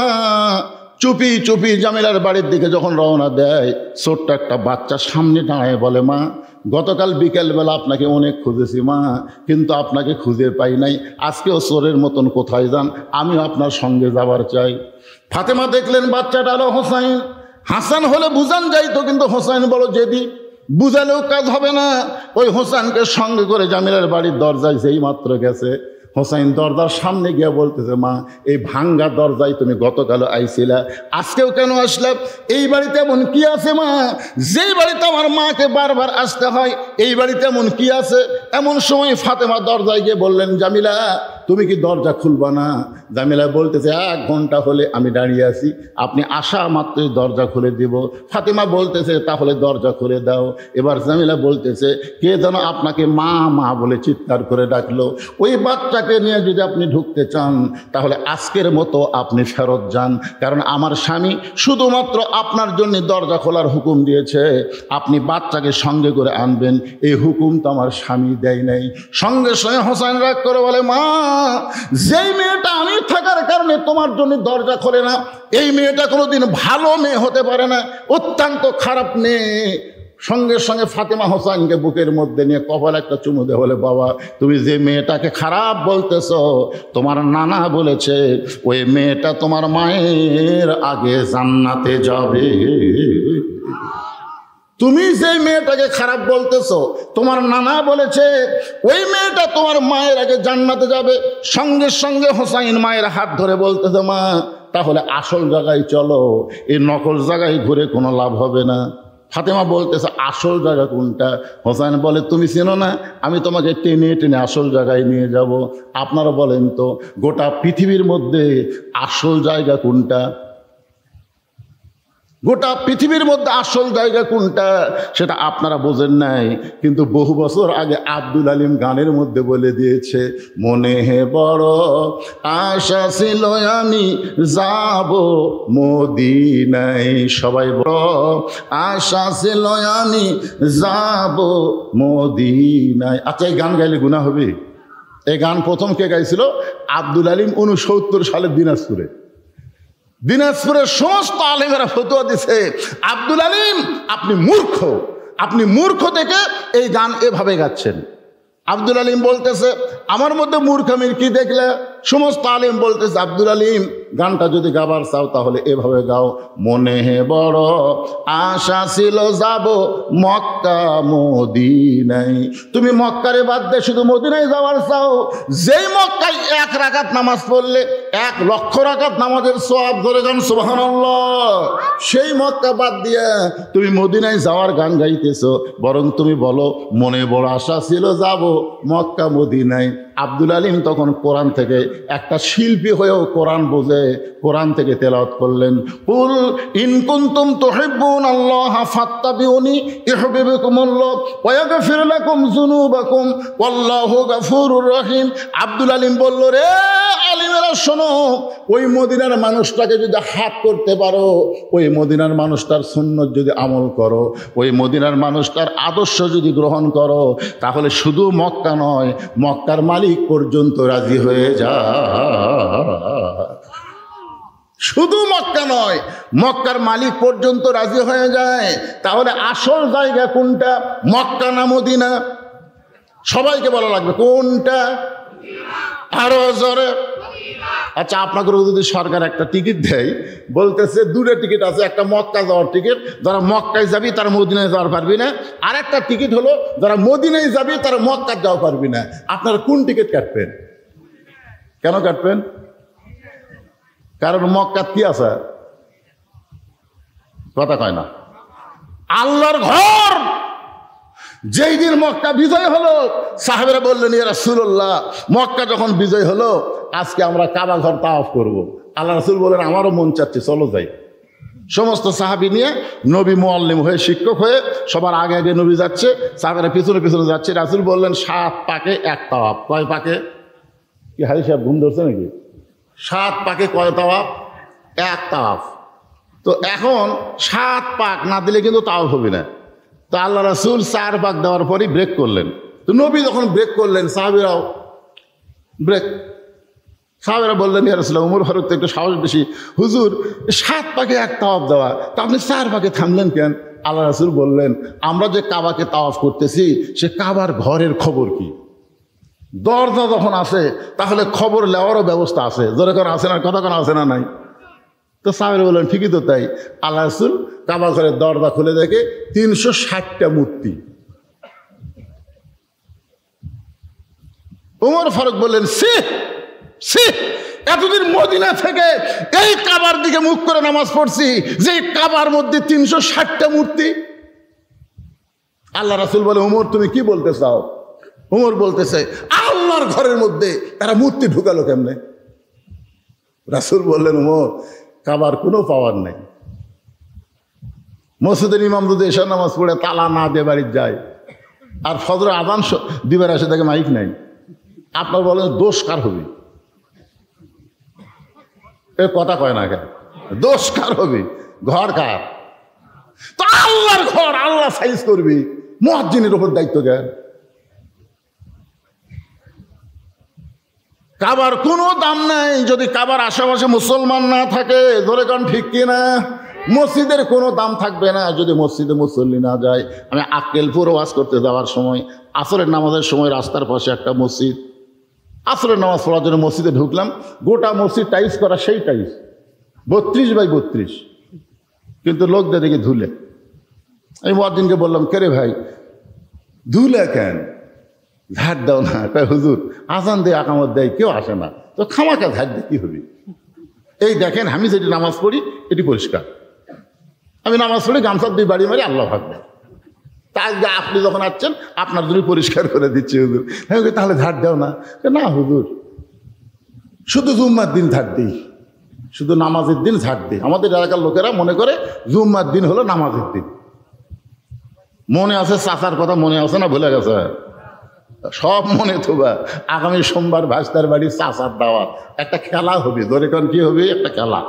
চুপি চুপি জামিলার বাড়ির দিকে যখন রওনা দেয়, ছোট্ট একটা বাচ্চা সামনে দাঁড়ায় বলে মা গতকাল বিকেলবেলা আপনাকে অনেক খুঁজেছি মা, কিন্তু আপনাকে খুঁজে পাই নাই, আজকেও চোরের মতন কোথায় যান, আমিও আপনার সঙ্গে যাবার চাই। ফাতেমা দেখলেন বাচ্চাটা হলো হোসাইন। হাসান হলে বুঝান যাইতো, কিন্তু হোসাইন বড় জেদি, বুঝালেও কাজ হবে না। ওই হোসেনকে সঙ্গে করে জামিলার বাড়ির দরজায় যেই মাত্র গেছে, হোসেন দরজার সামনে গিয়ে বলতেছে, মা এই ভাঙ্গা দরজায় তুমি গতকাল আইছিলা, আজকেও কেন আসলে? এই বাড়িতে এমন কি আছে মা, যেই বাড়িতে আমার মাকে বারবার আসতে হয়, এই বাড়িতে এমন কি আছে? এমন সময় ফাতেমা দরজায় গিয়ে বললেন, জামিলা তুমি কি দরজা খুলবা না? জামিলা বলতেছে, 1 ঘন্টা হলে আমি দাঁড়িয়ে আছি, আপনি আসা মাত্রই দরজা খুলে দিব। ফাতেমা বলতেছে, তাহলে দরজা খুলে দাও। এবার জামিলা বলতেছে, কে যেন আপনাকে মা মা বলে চিৎকার করে ডাকলো। ওই বাচ্চাকে নিয়ে যদি আপনি ঢুকতে চান তাহলে আজকের মতো আপনি ফেরত যান, কারণ আমার স্বামী শুধুমাত্র আপনার জন্য দরজা খোলার হুকুম দিয়েছে, আপনি বাচ্চাকে সঙ্গে করে আনবেন, এই হুকুম তো আমার স্বামী দেয় নাই। সঙ্গে সঙ্গে হোসেন রাগ করে বলে, মা যেই মেয়েটা আমি থাকার কারণে তোমার জন্য দরজা খোলে না, এই মেয়েটা কোনোদিন ভালো মেয়ে হতে পারে না, অত্যন্ত খারাপ মেয়ে। সঙ্গে সঙ্গে ফাতেমা হোসেনকে বুকের মধ্যে নিয়ে কপালে একটা চুমু দিয়ে বলে, বাবা তুমি যে মেয়েটাকে খারাপ বলতেছ, তোমার নানা বলেছে ওই মেয়েটা তোমার মায়ের আগে জান্নাতে যাবে। তুমি যে মেয়েটাকে খারাপ বলতেছো, তোমার নানা বলেছে ওই মেয়েটা তোমার মায়ের আগে জান্নাতে যাবে। সঙ্গে সঙ্গে হোসাইন মায়ের হাত ধরে বলতেছে, মা তাহলে আসল জায়গায় চলো, এই নকল জায়গায় ঘুরে কোনো লাভ হবে না। ফাতেমা বলতেছে, আসল জায়গা কোনটা? হোসেন বলে, তুমি চেনো না, আমি তোমাকে টেনে টেনে আসল জায়গায় নিয়ে যাব। আপনারা বলেন তো, গোটা পৃথিবীর মধ্যে আসল জায়গা কোনটা? গোটা পৃথিবীর মধ্যে আসল জায়গা কোনটা সেটা আপনারা বোঝেন নাই, কিন্তু বহু বছর আগে আব্দুল আলিম গানের মধ্যে বলে দিয়েছে, মনে হে বড় আশা ছিল আমি যাব মদিনায়। সবাই বড় আশা ছিল আমি যাব মদিনায়। আচ্ছা, এই গান গাইলে গুনাহ হবে? এই গান প্রথম কে গাইছিল? আব্দুল আলিম 69 সালে দিনাজপুরে। দিনাজপুরের সমস্ত আলেমেরা ফতোয়া দিছে, আব্দুল আলিম আপনি মূর্খ, আপনি মূর্খ থেকে এই গান এভাবে গাচ্ছেন। আব্দুল আলিম বলতেছে, আমার মধ্যে মূর্খামির কি দেখলে? সমস্ত আলিম বলতেছে, আব্দুল আলিম গানটা যদি গাবার চাও তাহলে এভাবে গাও, মনে হে বড় আশা ছিল যাব মক্কা মদিনায়। তুমি মক্কারে বাদ দিয়ে শুধু মদিনায় যাওয়ার চাও, যেই মক্কায় 1 রাকাত নামাজ পড়লে 1 লক্ষ রাকাত নামাজের সওয়াব, ধরে গান সুবহানাল্লাহ, সেই মক্কা বাদ দিয়ে তুমি মদিনায় যাওয়ার গান গাইতেছো। বরং তুমি বলো, মনে বড় আশা ছিল যাব মক্কা মদিনায়। আব্দুল আলিম তখন কোরআন থেকে একটা শিল্পী হয়েও কোরআন বোঝে, কোরআন থেকে তেলাওয়াত করলেন, কুল ইন কুনতুম তুহিব্বুনাল্লাহ ফাত্তাবিউনি ইউহিব্বুকুমুল্লাহ ওয়া ইয়াগফির লাকুম যুনুবাকুম ওয়াল্লাহু গফুরুর রহিম। আব্দুল আলিম বলল, রে আলিমেরা শোনো, ওই মদিনার মানুষটাকে যদি হাত করতে পারো, ওই মদিনার মানুষটার সুন্নত যদি আমল করো, ওই মদিনার মানুষটার আদর্শ যদি গ্রহণ করো, তাহলে শুধু মক্কা নয়, মক্কার মালিক পর্যন্ত রাজি হয়ে যায়। শুধু মক্কা নয়, মক্কার মালিক পর্যন্ত রাজি হয়ে যায়। তাহলে আসল জায়গা কোনটা, মক্কা না মদিনা? সবাইকে বলা লাগবে কোনটা, আরো জোরে। আচ্ছা, আপনাদের যদি সরকার একটা টিকিট দেয়, বলতেছে 2টা টিকিট আছে, একটা মক্কা যাওয়ার টিকিট, যারা মক্কায় যাবি তারা মদিনায় যাওয়ার পারবি না, আর একটা টিকিট হলো যারা মদিনায় যাবি তারা মক্কা যাওয়া পারবি না। আপনারা কোন টিকিট কাটবেন? কেন কাটবেন? কারণ মক্কা কি আছে? কথা কয় না, আল্লাহর ঘর। যেই দিন মক্কা বিজয় হলো, সাহাবেরা বললেন, ইয়া রাসূলুল্লাহ, মক্কা যখন বিজয় হলো, আজকে আমরা কাবা ঘর তাওয়াফ করব। আল্লাহ রাসূল বলেন, আমারও মন চাচ্ছে, চলো যাই। সমস্ত সাহাবী নিয়ে নবী মুআল্লিম হয়ে, শিক্ষক হয়ে সবার আগে আগে নবী যাচ্ছে, সাহাবেরা পিছনে পিছনে যাচ্ছে। রাসূল বললেন, 7 পাকে 1 তাওয়াফ। কয় পাকে? কি হাজি সাহেব ঘুম ধরছে নাকি? 7 পাকে কয় তাওয়াফ? 1 তাওয়াফ। তো এখন 7 পাক না দিলে কিন্তু তাওয়াফ হবে না। তো আল্লাহ রাসূল 4 পাক দেওয়ার পরই ব্রেক করলেন। তো নবী যখন ব্রেক করলেন, সাহাবীরাও ব্রেক। সাহাবীরা বললেন, ইয়া রাসূলুল্লাহ, ওমর ফারুক তো একটু সাহস বেশি, হুজুর 7 পাকে 1 তাওয়াফ দেওয়া, তা আপনি 4 পাকে থামলেন কেন? আল্লাহ রাসূল বললেন, আমরা যে কাবাকে তাওয়াফ করতেছি, সে কাবার ঘরের খবর কি? দরজা যখন আসে তাহলে খবর নেওয়ারও ব্যবস্থা আছে। জোরে করে আসে না? কথা কেন আসে না? নাই। তো সাহাবীরা বললেন ঠিকই তো তাই। আল্লাহ রাসূল কাবা ঘরের দরজা খুলে দেখে 360টা মূর্তি। ওমর ফারুক বললেন, সি সি, এতদিন মদিনা থেকে এই কাবার দিকে মুখ করে নামাজ পড়ছি, যে কাবার মধ্যে 360টা মূর্তি। আল্লাহ রাসূল বলে, ওমর তুমি কি বলতে চাও? ওমর বলতেছে, আল্লাহর ঘরের মধ্যে তারা মূর্তি ঢুকালো কেমনে? রাসূল বললেন, ওমর কাবার কোনো পাওয়ার নেই। মসজিদের ইমাম যদি এশার নামাজ পড়ে তালা না দিয়ে বাড়ি যায়, আর ফজরের আযান দিবার আসে তাকে মাইক নাই, আপনার বলেন দোষ কার হবে? এ কথা কয় না কেন? দোষ কার হবে? ঘর কার? তো আল্লাহর ঘর আল্লাহ সাইজ করবি, মুয়াজ্জিনের উপর দায়িত্ব জ্ঞান। কাবার কোনো দাম নাই যদি কাবার আশেপাশে মুসলমান না থাকে। ধরে কারণ ঠিক কিনা? মসজিদের কোনো দাম থাকবে না যদি মসজিদে মুসল্লি না যায়। আমি আক্কেলপুর ওয়াজ করতে যাওয়ার সময় আসরের নামাজের সময় রাস্তার পাশে একটা মসজিদ, আসরের নামাজ পড়ার জন্য মসজিদে ঢুকলাম। গোটা মসজিদ টাইলস করা, সেই টাইলস 32x32, কিন্তু লোকদের দিকে ধুলে। আমি মুয়াজ্জিনকে বললাম, কে রে ভাই ধুলে কেন? ঝাড় দাও না। কয় হুজুর আজান দিয়ে আকামত দেয়, কেউ আসে না, তো খামাকা ঝাড় দিয়ে কি হবে? এই দেখেন আমি যেটি নামাজ পড়ি এটি পরিষ্কার, আমি নামাজ পড়ি গামছা দুই বাড়ি মারি আল্লাহ ভাববে। তাই আপনি যখন আসছেন আপনার জন্য পরিষ্কার করে দিচ্ছি হুজুর। হ্যাঁ তাহলে ঝাড় দাও না। না হুজুর শুধু জুম্মার দিন ঝাড় দিই, শুধু নামাজের দিন ঝাড় দিই। আমাদের এলাকার লোকেরা মনে করে জুম্মার দিন হলো নামাজের দিন। মনে আছে চাচার কথা, মনে আছে না ভুলে গেছে? সব মনে থোবা। আগামী সোমবার ভাস্তার বাড়ির চাচার দাওয়াত, একটা খেলা হবে। ধরে কোন কি হবে? একটা খেলা।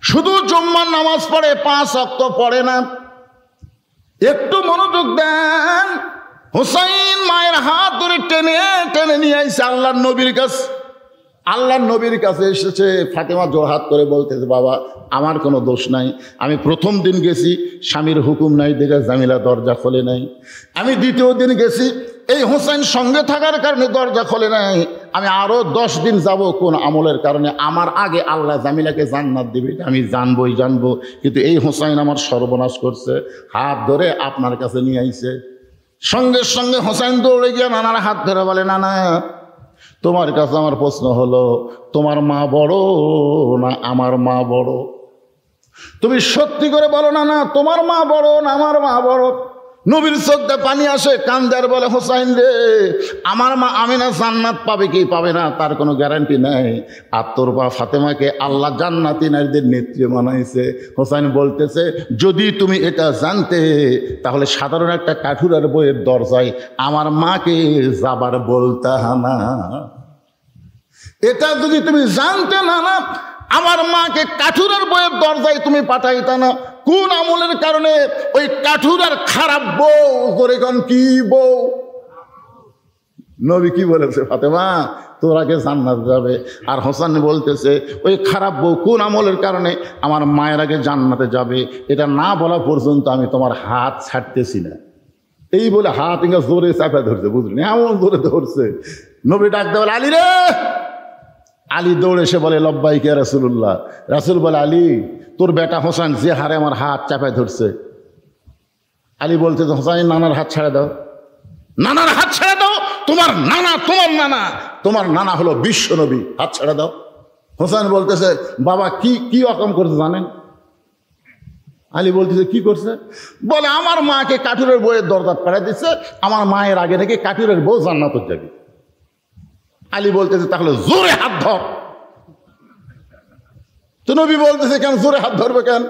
শুধু জুম্মার নামাজ পড়ে, 5 ওয়াক্ত পড়ে না। একটু মনোযোগ দেন। হুসাইন মায়ের হাত ধরে টেনে টেনে নিয়ে আইছে আল্লাহর নবীর কাছে। আল্লাহর নবীর কাছে এসেছে। ফাতেমা জোড়হাত করে বলতেছে, বাবা আমার কোনো দোষ নাই, আমি প্রথম দিন গেছি স্বামীর হুকুম নাই দেখে জামিলা দরজা খোলে নাই। আমি দ্বিতীয় দিন গেছি, এই হুসাইন সঙ্গে থাকার কারণে দরজা খোলে নাই। আমি আরো 10 দিন যাব কোন আমলের কারণে, আমার আগে আল্লাহ জামিলাকে জান্নাত দিবে, আমি জানবো, কিন্তু এই হুসাইন আমার সর্বনাশ করছে। হাত ধরে আপনার কাছে নিয়ে আইছে। সঙ্গে সঙ্গে হুসাইন দৌড়ে গিয়ে নানার হাত ধরে বলে, নানা তোমার কাছে আমার প্রশ্ন হলো, তোমার মা বড় না আমার মা বড়? তুমি সত্যি করে বলো না, তোমার মা বড় না আমার মা বড়? নবীর চোখে পানি আসে, কান্দার বলে, হোসাইন রে আমার মা আমিনা জান্নাত পাবে কি পাবে না তার কোনো গ্যারান্টি নেই। আর তোর মা ফাতেমাকে আল্লাহ জান্নাতি নারীদের নেত্রী বানাইছে। হোসাইন বলতেছে, যদি তুমি এটা জানতে তাহলে সাধারণ একটা কাঠুরার বইয়ের দরজায় আমার মাকে যাবার বলতা না। এটা যদি তুমি জানতে না আমার মাকে কাঠুরার বইয়ের দরজায় তুমি পাঠাইতা না। কোন আমলের কারণে? ওই কাঠুরার খারাপ বউ। করে কোন কি বউ? নবী কি বলেছে? ফাতেমা তোর আগে জান্নাত যাবে। আর হোসেন বলতেছে, ওই খারাপ বউ কোন আমলের কারণে আমার মায়ের আগে জান্নাতে যাবে, এটা না বলা পর্যন্ত আমি তোমার হাত ছাড়তেছি না। এই বলে হাত ইঙ্গা জোরে চাপা ধরছে, বুঝলেন? এমন জোরে ধরছে। নবী ডাক দেওয়াল, আলী রে। আলী দৌড়ে এসে বলে, লব্বাইক ইয়া রাসূলুল্লাহ। রাসূল বলে, আলী তোর বেটা হোসেন যে হারে আমার হাত চাপায় ধরছে। আলী বলতে, হোসেন নানার হাত ছেড়ে দাও, নানার হাত ছেড়ে দাও। তোমার নানা হলো বিশ্ব নবী, হাত ছেড়ে দাও। হোসেন বলতেছে, বাবা কি রকম করছে জানেন? আলী বলতেছে, কি করছে? বলে, আমার মাকে কাঠুরের বইয়ের দরজা পাঠিয়ে দিচ্ছে, আমার মায়ের আগে নাকি কাঠুরের বউ জান্নাতে যাবে। আলী বলতেছে, তাহলে জোরে হাত ধর। তো নবী বলতেছে, কেন জোরে হাত ধরবে কেন?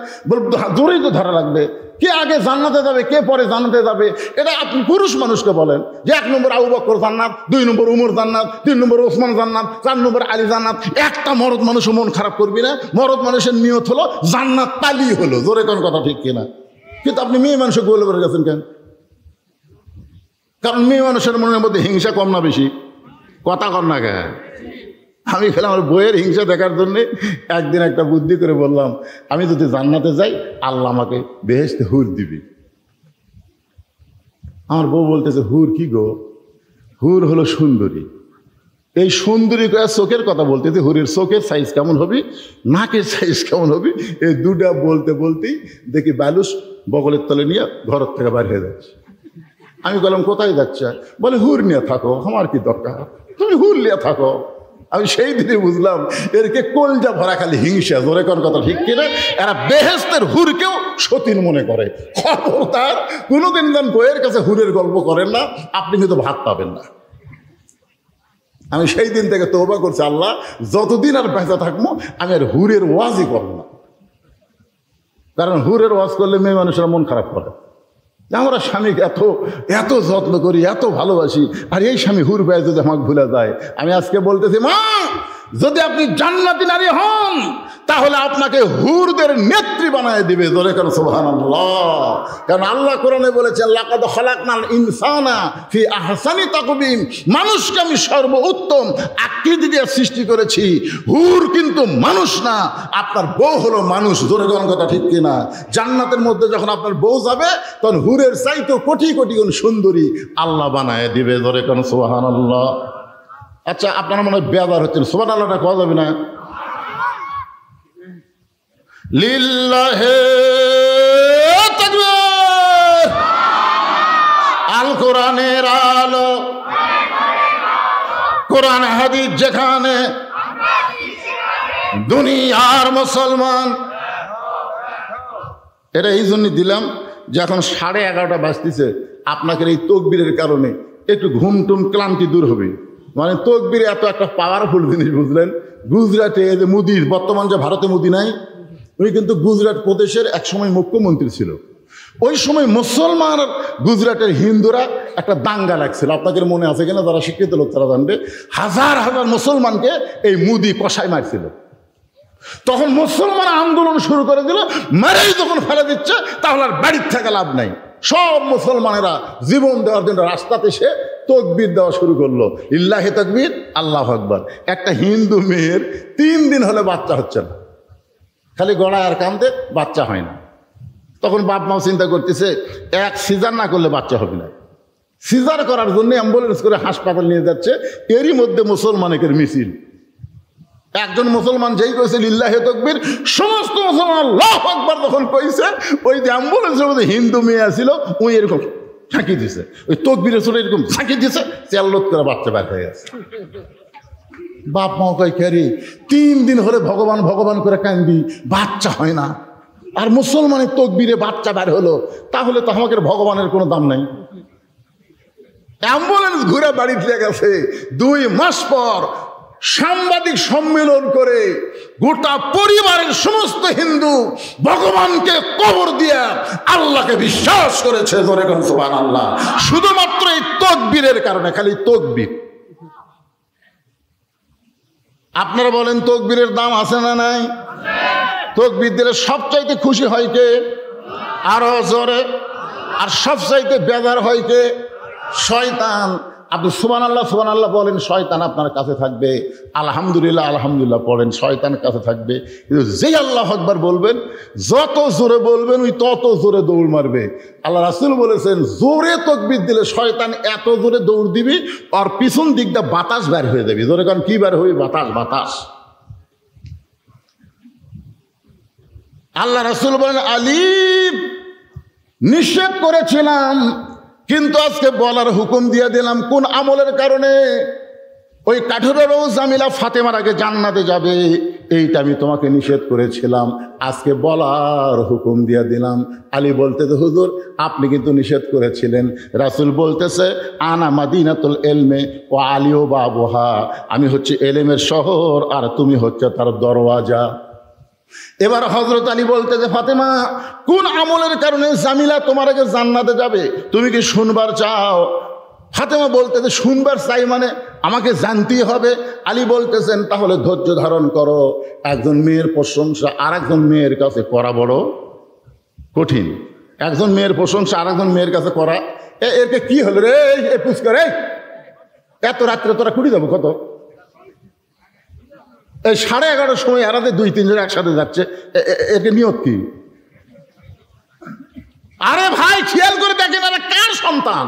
জোরেই তো ধরা লাগবে। কে আগে জান্নাতে যাবে, কে পরে জান্নাতে যাবে, এটা আপনি পুরুষ মানুষকে বলেন যে 1 নম্বর আবু বকর জান্নাত, 2 নম্বর উমর জান্নাত, 3 নম্বর ওসমান জান্নাত, 4 নম্বর আলী জান্নাত। একটা মরদ মানুষ মন খারাপ করবি না। মরদ মানুষের নিয়ত হলো জান্নাত তালি হলো। জোরে কোন কথা ঠিক কিনা? কিন্তু আপনি মেয়ে মানুষকে গোল করে গেছেন কেন? কারণ মেয়ে মানুষের মনের মধ্যে হিংসা কম না বেশি? কথা কর না কেন? আমি খেলে আমার বইয়ের হিংসা দেখার জন্যে একদিন একটা বুদ্ধি করে বললাম, আমি যদি জান্নাতে যাই আল্লাহ আমাকে বেহেশতে হুর দিবি। আমার বউ বলতেছে, হুর কি গো? হুর হলো সুন্দরী। এই সুন্দরী চোখের কথা বলতে যে হুরের চোখের সাইজ কেমন হবে, নাকের সাইজ কেমন হবে, এই দুটা বলতে বলতেই দেখি বালুস বগলের তলে নিয়ে ঘরের থেকে বাইরে হয়ে যাচ্ছে। আমি বললাম কোথায় যাচ্ছে? বলে হুর নিয়ে থাকো, আমার কি দরকার, তুমি হুর নিয়ে থাকো। আমি সেই দিনে বুঝলাম এরকে কলজা ভরা খালি হিংসা, জোরে কোন কথা ঠিক কিনা, এরা বেহেস্তের হুরকেও সতীন মনে করে। খবরদার কোনোদিন যেন বইয়ের কাছে হুরের গল্প করেন না, আপনি কিন্তু ভাত পাবেন না। আমি সেই দিন থেকে তওবা করছি, আল্লাহ যতদিন আর বেঁচে থাকবো আমি আর হুরের ওয়াজই করব না। কারণ হুরের ওয়াজ করলে মেয়ে মানুষেরা মন খারাপ করে। আমরা স্বামীকে এত এত যত্ন করি, এত ভালোবাসি, আর এই স্বামী হুর পেয়ে যদি আমাকে ভুলে যায়। আমি আজকে বলতেছি, মা যদি আপনি জান্নাতি নারী হন তাহলে আপনাকে হুরদের নেত্রী বানায় দিবে। জোরে করে সুবহানাল্লাহ। কারণ আল্লাহ কোরআনে বলেছেন, লাকাদ খালাকনাল ইনসানা ফি আহসানি তাকবীম, মানুষকে আমি সর্বোত্তম আকৃতি দিয়ে সৃষ্টি করেছি। হুর কিন্তু মানুষ না, আপনার বউ হলো মানুষ। জোরে কোন কথা ঠিক কিনা? জান্নাতের মধ্যে যখন আপনার বউ যাবে তখন হুরের চাইতে কোটি কোটি গুণ সুন্দরী আল্লাহ বানায় দিবে। জোরে কোন সুবহানাল্লাহ। আচ্ছা, আপনারা মনে হয় বেজার হচ্ছেন, সুবহানাল্লাহটা কোয়া যাবে না? লিল্লাহে তাকবীর। আল কোরআনের আলো, কোরআন হাদিস যেখানে, দুনিয়ার মুসলমান। এটা এই জন্য দিলাম যে এখন 11:30 বাজতেছে, আপনাকে এই তকবীরের কারণে একটু ঘুমটুম ক্লান্তি দূর হবে। মানে তকবীর এত একটা পাওয়ারফুল জিনিস, বুঝলেন? গুজরাটে যে মোদি, বর্তমান যে ভারতে মোদি নাই, উনি কিন্তু গুজরাট প্রদেশের একসময় মুখ্যমন্ত্রী ছিল। ওই সময় মুসলমান গুজরাটের হিন্দুরা একটা দাঙ্গা লাগছিল, আপনাদের মনে আছে কিনা? যারা শিক্ষিত লোক তারা জানবে। হাজার হাজার মুসলমানকে এই মোদি কষায় মারছিল। তখন মুসলমান আন্দোলন শুরু করে দিল, মেরেই যখন ফেলে দিচ্ছে তাহলে আর বাড়ির থেকে লাভ নাই। সব মুসলমানেরা জীবন দেওয়ার জন্য রাস্তাতে সে তকবীর দেওয়া শুরু করলো, ইল্লাহি তাকবীর, আল্লাহু আকবার। একটা হিন্দু মেয়ের 3 দিন হলে বাচ্চা হচ্ছে না, খালি গড়ায় আর কান্দে, বাচ্চা হয় না। তখন বাপ মাও চিন্তা করতেছে, এক সিজার না করলে বাচ্চা হবে না। সিজার করার জন্য অ্যাম্বুলেন্স করে হাসপাতাল নিয়ে যাচ্ছে। এরই মধ্যে মুসলমানের মিছিল। একজন মুসলমান যেই কইছে লিল্লাহি তাকবীর, সমস্ত মুসলমান আল্লাহু আকবার যখন কইছে, ওই যে অ্যাম্বুলেন্সের মধ্যে হিন্দু মেয়ে আসছিল, ওই এরকম ঝাঁকি দিছে, ওই তকবীরের ছোট এরকম ঝাঁকি দিছে, চেল্লত করে বাচ্চা বের হয়ে গেছে। বাপ মাও কয়, কে 3 দিন হলে ভগবান ভগবান করে কান্দি, বাচ্চা হয় না, আর মুসলমানের তকবীরে বাচ্চা বের হলো, তাহলে তো আমাদের ভগবানের কোনো দাম নাই। অ্যাম্বুলেন্স ঘুরে বাড়ি ফিরে গেছে। 2 মাস পর সাংবাদিক সম্মেলন করে গোটা পরিবারের সমস্ত হিন্দু ভগবানকে কবর দিয়া আল্লাহকে বিশ্বাস করেছে। জোরে কোন সুবহানাল্লাহ। শুধুমাত্র এই তকবীরের কারণে, খালি তকবীর। আপনারা বলেন তকবীরের দাম আছে না নাই? তকবীর দিলে সবচাইতে খুশি হয় কে? আরো জোরে। আর সবচাইতে বেজার হয় কে? শয়তান। আপনি সুবহানাল্লাহ সুবহানাল্লাহ বলেন, শয়তান আপনার কাছে থাকবে। আলহামদুলিল্লাহ আলহামদুলিল্লাহ পড়েন, শয়তান কাছে থাকবে। কিন্তু যেই আল্লাহু আকবার বলবেন, যত জোরে বলবেন ওই তত জোরে দৌড় মারবে। আল্লাহ রাসূল বলেছেন, জোরে তাকবীর দিলে শয়তান এত জোরে দৌড় দিবি আর পিছন দিকটা বাতাস বের হয়ে যাবে। জোরে কারণ কি বের হয়ে? বাতাস, বাতাস। আল্লাহ রাসূল বলেন, আলী নিষেধ করেছিলাম কিন্তু আজকে বলার হুকুম দিয়ে দিলাম। কোন আমলের কারণে? ওই কাঠুরেরও জামিলা ফাতেমার আগে জান্নাতে যাবে, এইটা আমি তোমাকে নিষেধ করেছিলাম, আজকে বলার হুকুম দিয়ে দিলাম। আলী বলতেছে, হুজুর আপনি কিন্তু নিষেধ করেছিলেন। রাসূল বলতেছে, আনা মাদিনাতুল ইলমে ও আলিও বাবুহা, আমি হচ্ছে এলেমের শহর আর তুমি হচ্ছে তার দরওয়াজা। এবার হযরত আলী বলতেছে, ফাতেমা কোন আমলের কারণে জামিলা তোমার আগে জান্নাতে যাবে, তুমি কি শুনবার চাও? ফাতেমা বলতেছে, শুনবার চাই মানে আমাকে জানতেই হবে। আলী বলতেছেন, তাহলে ধৈর্য ধারণ করো। একজন মেয়ের প্রশংসা আর একজন মেয়ের কাছে করা বড় কঠিন। একজন মেয়ের প্রশংসা আর একজন মেয়ের কাছে করা, এরকে কি হলো রে? পুষ্কার এত রাত্রে তোরা কুড়ি যাবো কত? এই 11:30 সময় এরাতে 2-3 জন একসাথে যাচ্ছে, এর নিয়ত কি? আরে ভাই খেয়াল করে দেখেন, আরে কার সন্তান?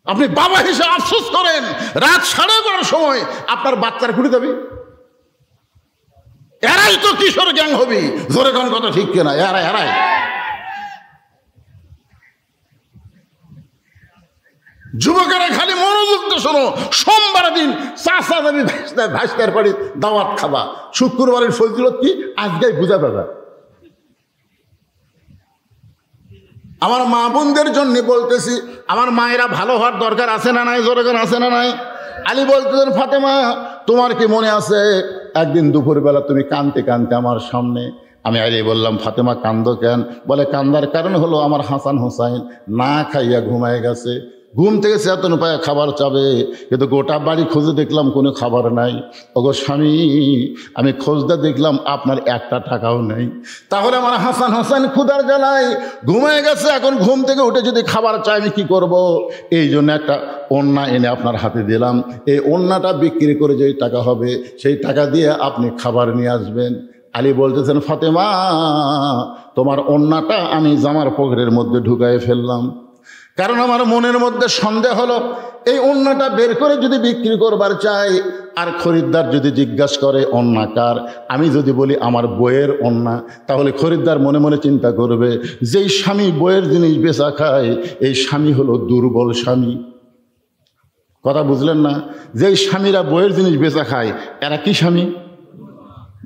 আপনি বাবা হিসেবে আফসোস করেন, রাত 11:30 সময় আপনার বাচ্চার খুঁড়ে যাবে। এরাই তো কিশোর গ্যাং হবি, জোরে কোন কথা ঠিক কিনা? এরাই যুবকেরা খালি মনোযোগ তো শোনো। সোমবার দিন চাচা যাবি ভাইস্তার বাড়ি দাওয়াত খাবা, শুক্রবারের ফজিলত কি আজকে বুঝা পাবা। আমার মা বোনদের জন্য বলতেছি, আমার মায়েরা ভালো হওয়ার দরকার আছে না নাই? জোরে কোন আছে না নাই? আলী বলতেছেন, ফাতেমা তোমার কি মনে আছে একদিন দুপুরবেলা তুমি কাঁদতে কাঁদতে আমার সামনে? আমি আলী বললাম, ফাতেমা কান্দো কেন? বলে, কান্দার কারণ হলো আমার হাসান হোসাইন না খাইয়া ঘুমায় গেছে। ঘুম থেকে চেতন পায় খাবার চাবে, কিন্তু গোটা বাড়ি খুঁজে দেখলাম কোনো খাবার নাই। ওগো স্বামী, আমি খোঁজতে দেখলাম আপনার একটা টাকাও নেই। তাহলে আমার হাসান হোসেন ক্ষুধার জ্বালায় ঘুমায় গেছে, এখন ঘুম থেকে উঠে যদি খাবার চাই আমি কী করব? এই জন্য একটা ওড়না এনে আপনার হাতে দিলাম, এই ওড়নাটা বিক্রি করে যেই টাকা হবে সেই টাকা দিয়ে আপনি খাবার নিয়ে আসবেন। আলী বলতেছেন, ফাতেমা তোমার ওড়নাটা আমি জামার পকেটের মধ্যে ঢুকাই ফেললাম, কারণ আমার মনের মধ্যে সন্দেহ হলো এই ওড়নাটা বের করে যদি বিক্রি করবার চাই আর খরিদ্দার যদি জিজ্ঞাসা করে ওড়না কার, আমি যদি বলি আমার বইয়ের ওড়না, তাহলে খরিদ্দার মনে মনে চিন্তা করবে যেই স্বামী বইয়ের জিনিস বেচা খায় এই স্বামী হলো দুর্বল স্বামী। কথা বুঝলেন না? যেই স্বামীরা বইয়ের জিনিস বেচা খায় এরা কি স্বামী?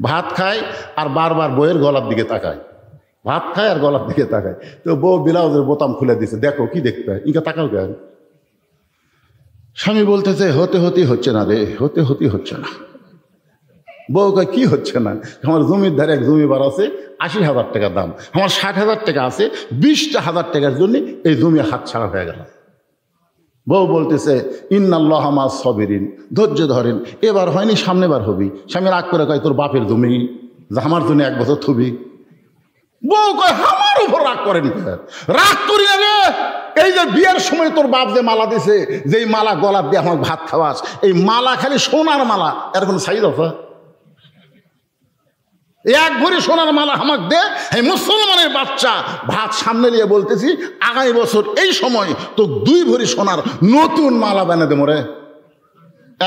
ভাত খায় আর বারবার বইয়ের গলার দিকে তাকায়, ভাত খায় আর গলার দিকে তাকায়। তো বউ ব্লাউজের বোতাম খুলে দিছে, দেখো কি দেখতে হয়, ইনকা তাকাও কেন? স্বামী বলতেছে, হতে হচ্ছে না রে, হতে হচ্ছে না। বউ কয়, কি হচ্ছে না? আমার জমির ধারে এক জমিবার আছে 80,000 টাকা দাম, আমার 60,000 টাকা আছে, 20,000 টাকার জন্য এই জমি হাত ছাড়া হয়ে গেল। বউ বলতেছে, ইন্নাল্লাহ মা সাবিরিন, ধৈর্য ধরেন, এবার হয়নি সামনেবার হবি। স্বামী রাগ করে কয়, তোর বাপের জমি, আমার জন্য 1 বছর থবি। বউ কয়, আমার উপর রাগ করেন? রাগ করি না রে, এই যে বিয়ের সময় তোর বাপ যে মালা দিছে, যেই মালা গলার দিয়ে আমার ভাত খাওয়াস, এই মালা খালি সোনার মালা, এর কোনো সাইজ আছে? 1 ভরি সোনার মালা আমাকে দে। এই মুসলমানের বাচ্চা ভাত সামনে নিয়ে বলতেছি, আগামী বছর এই সময় তো 2 ভরি সোনার নতুন মালা বানা দেবো রে।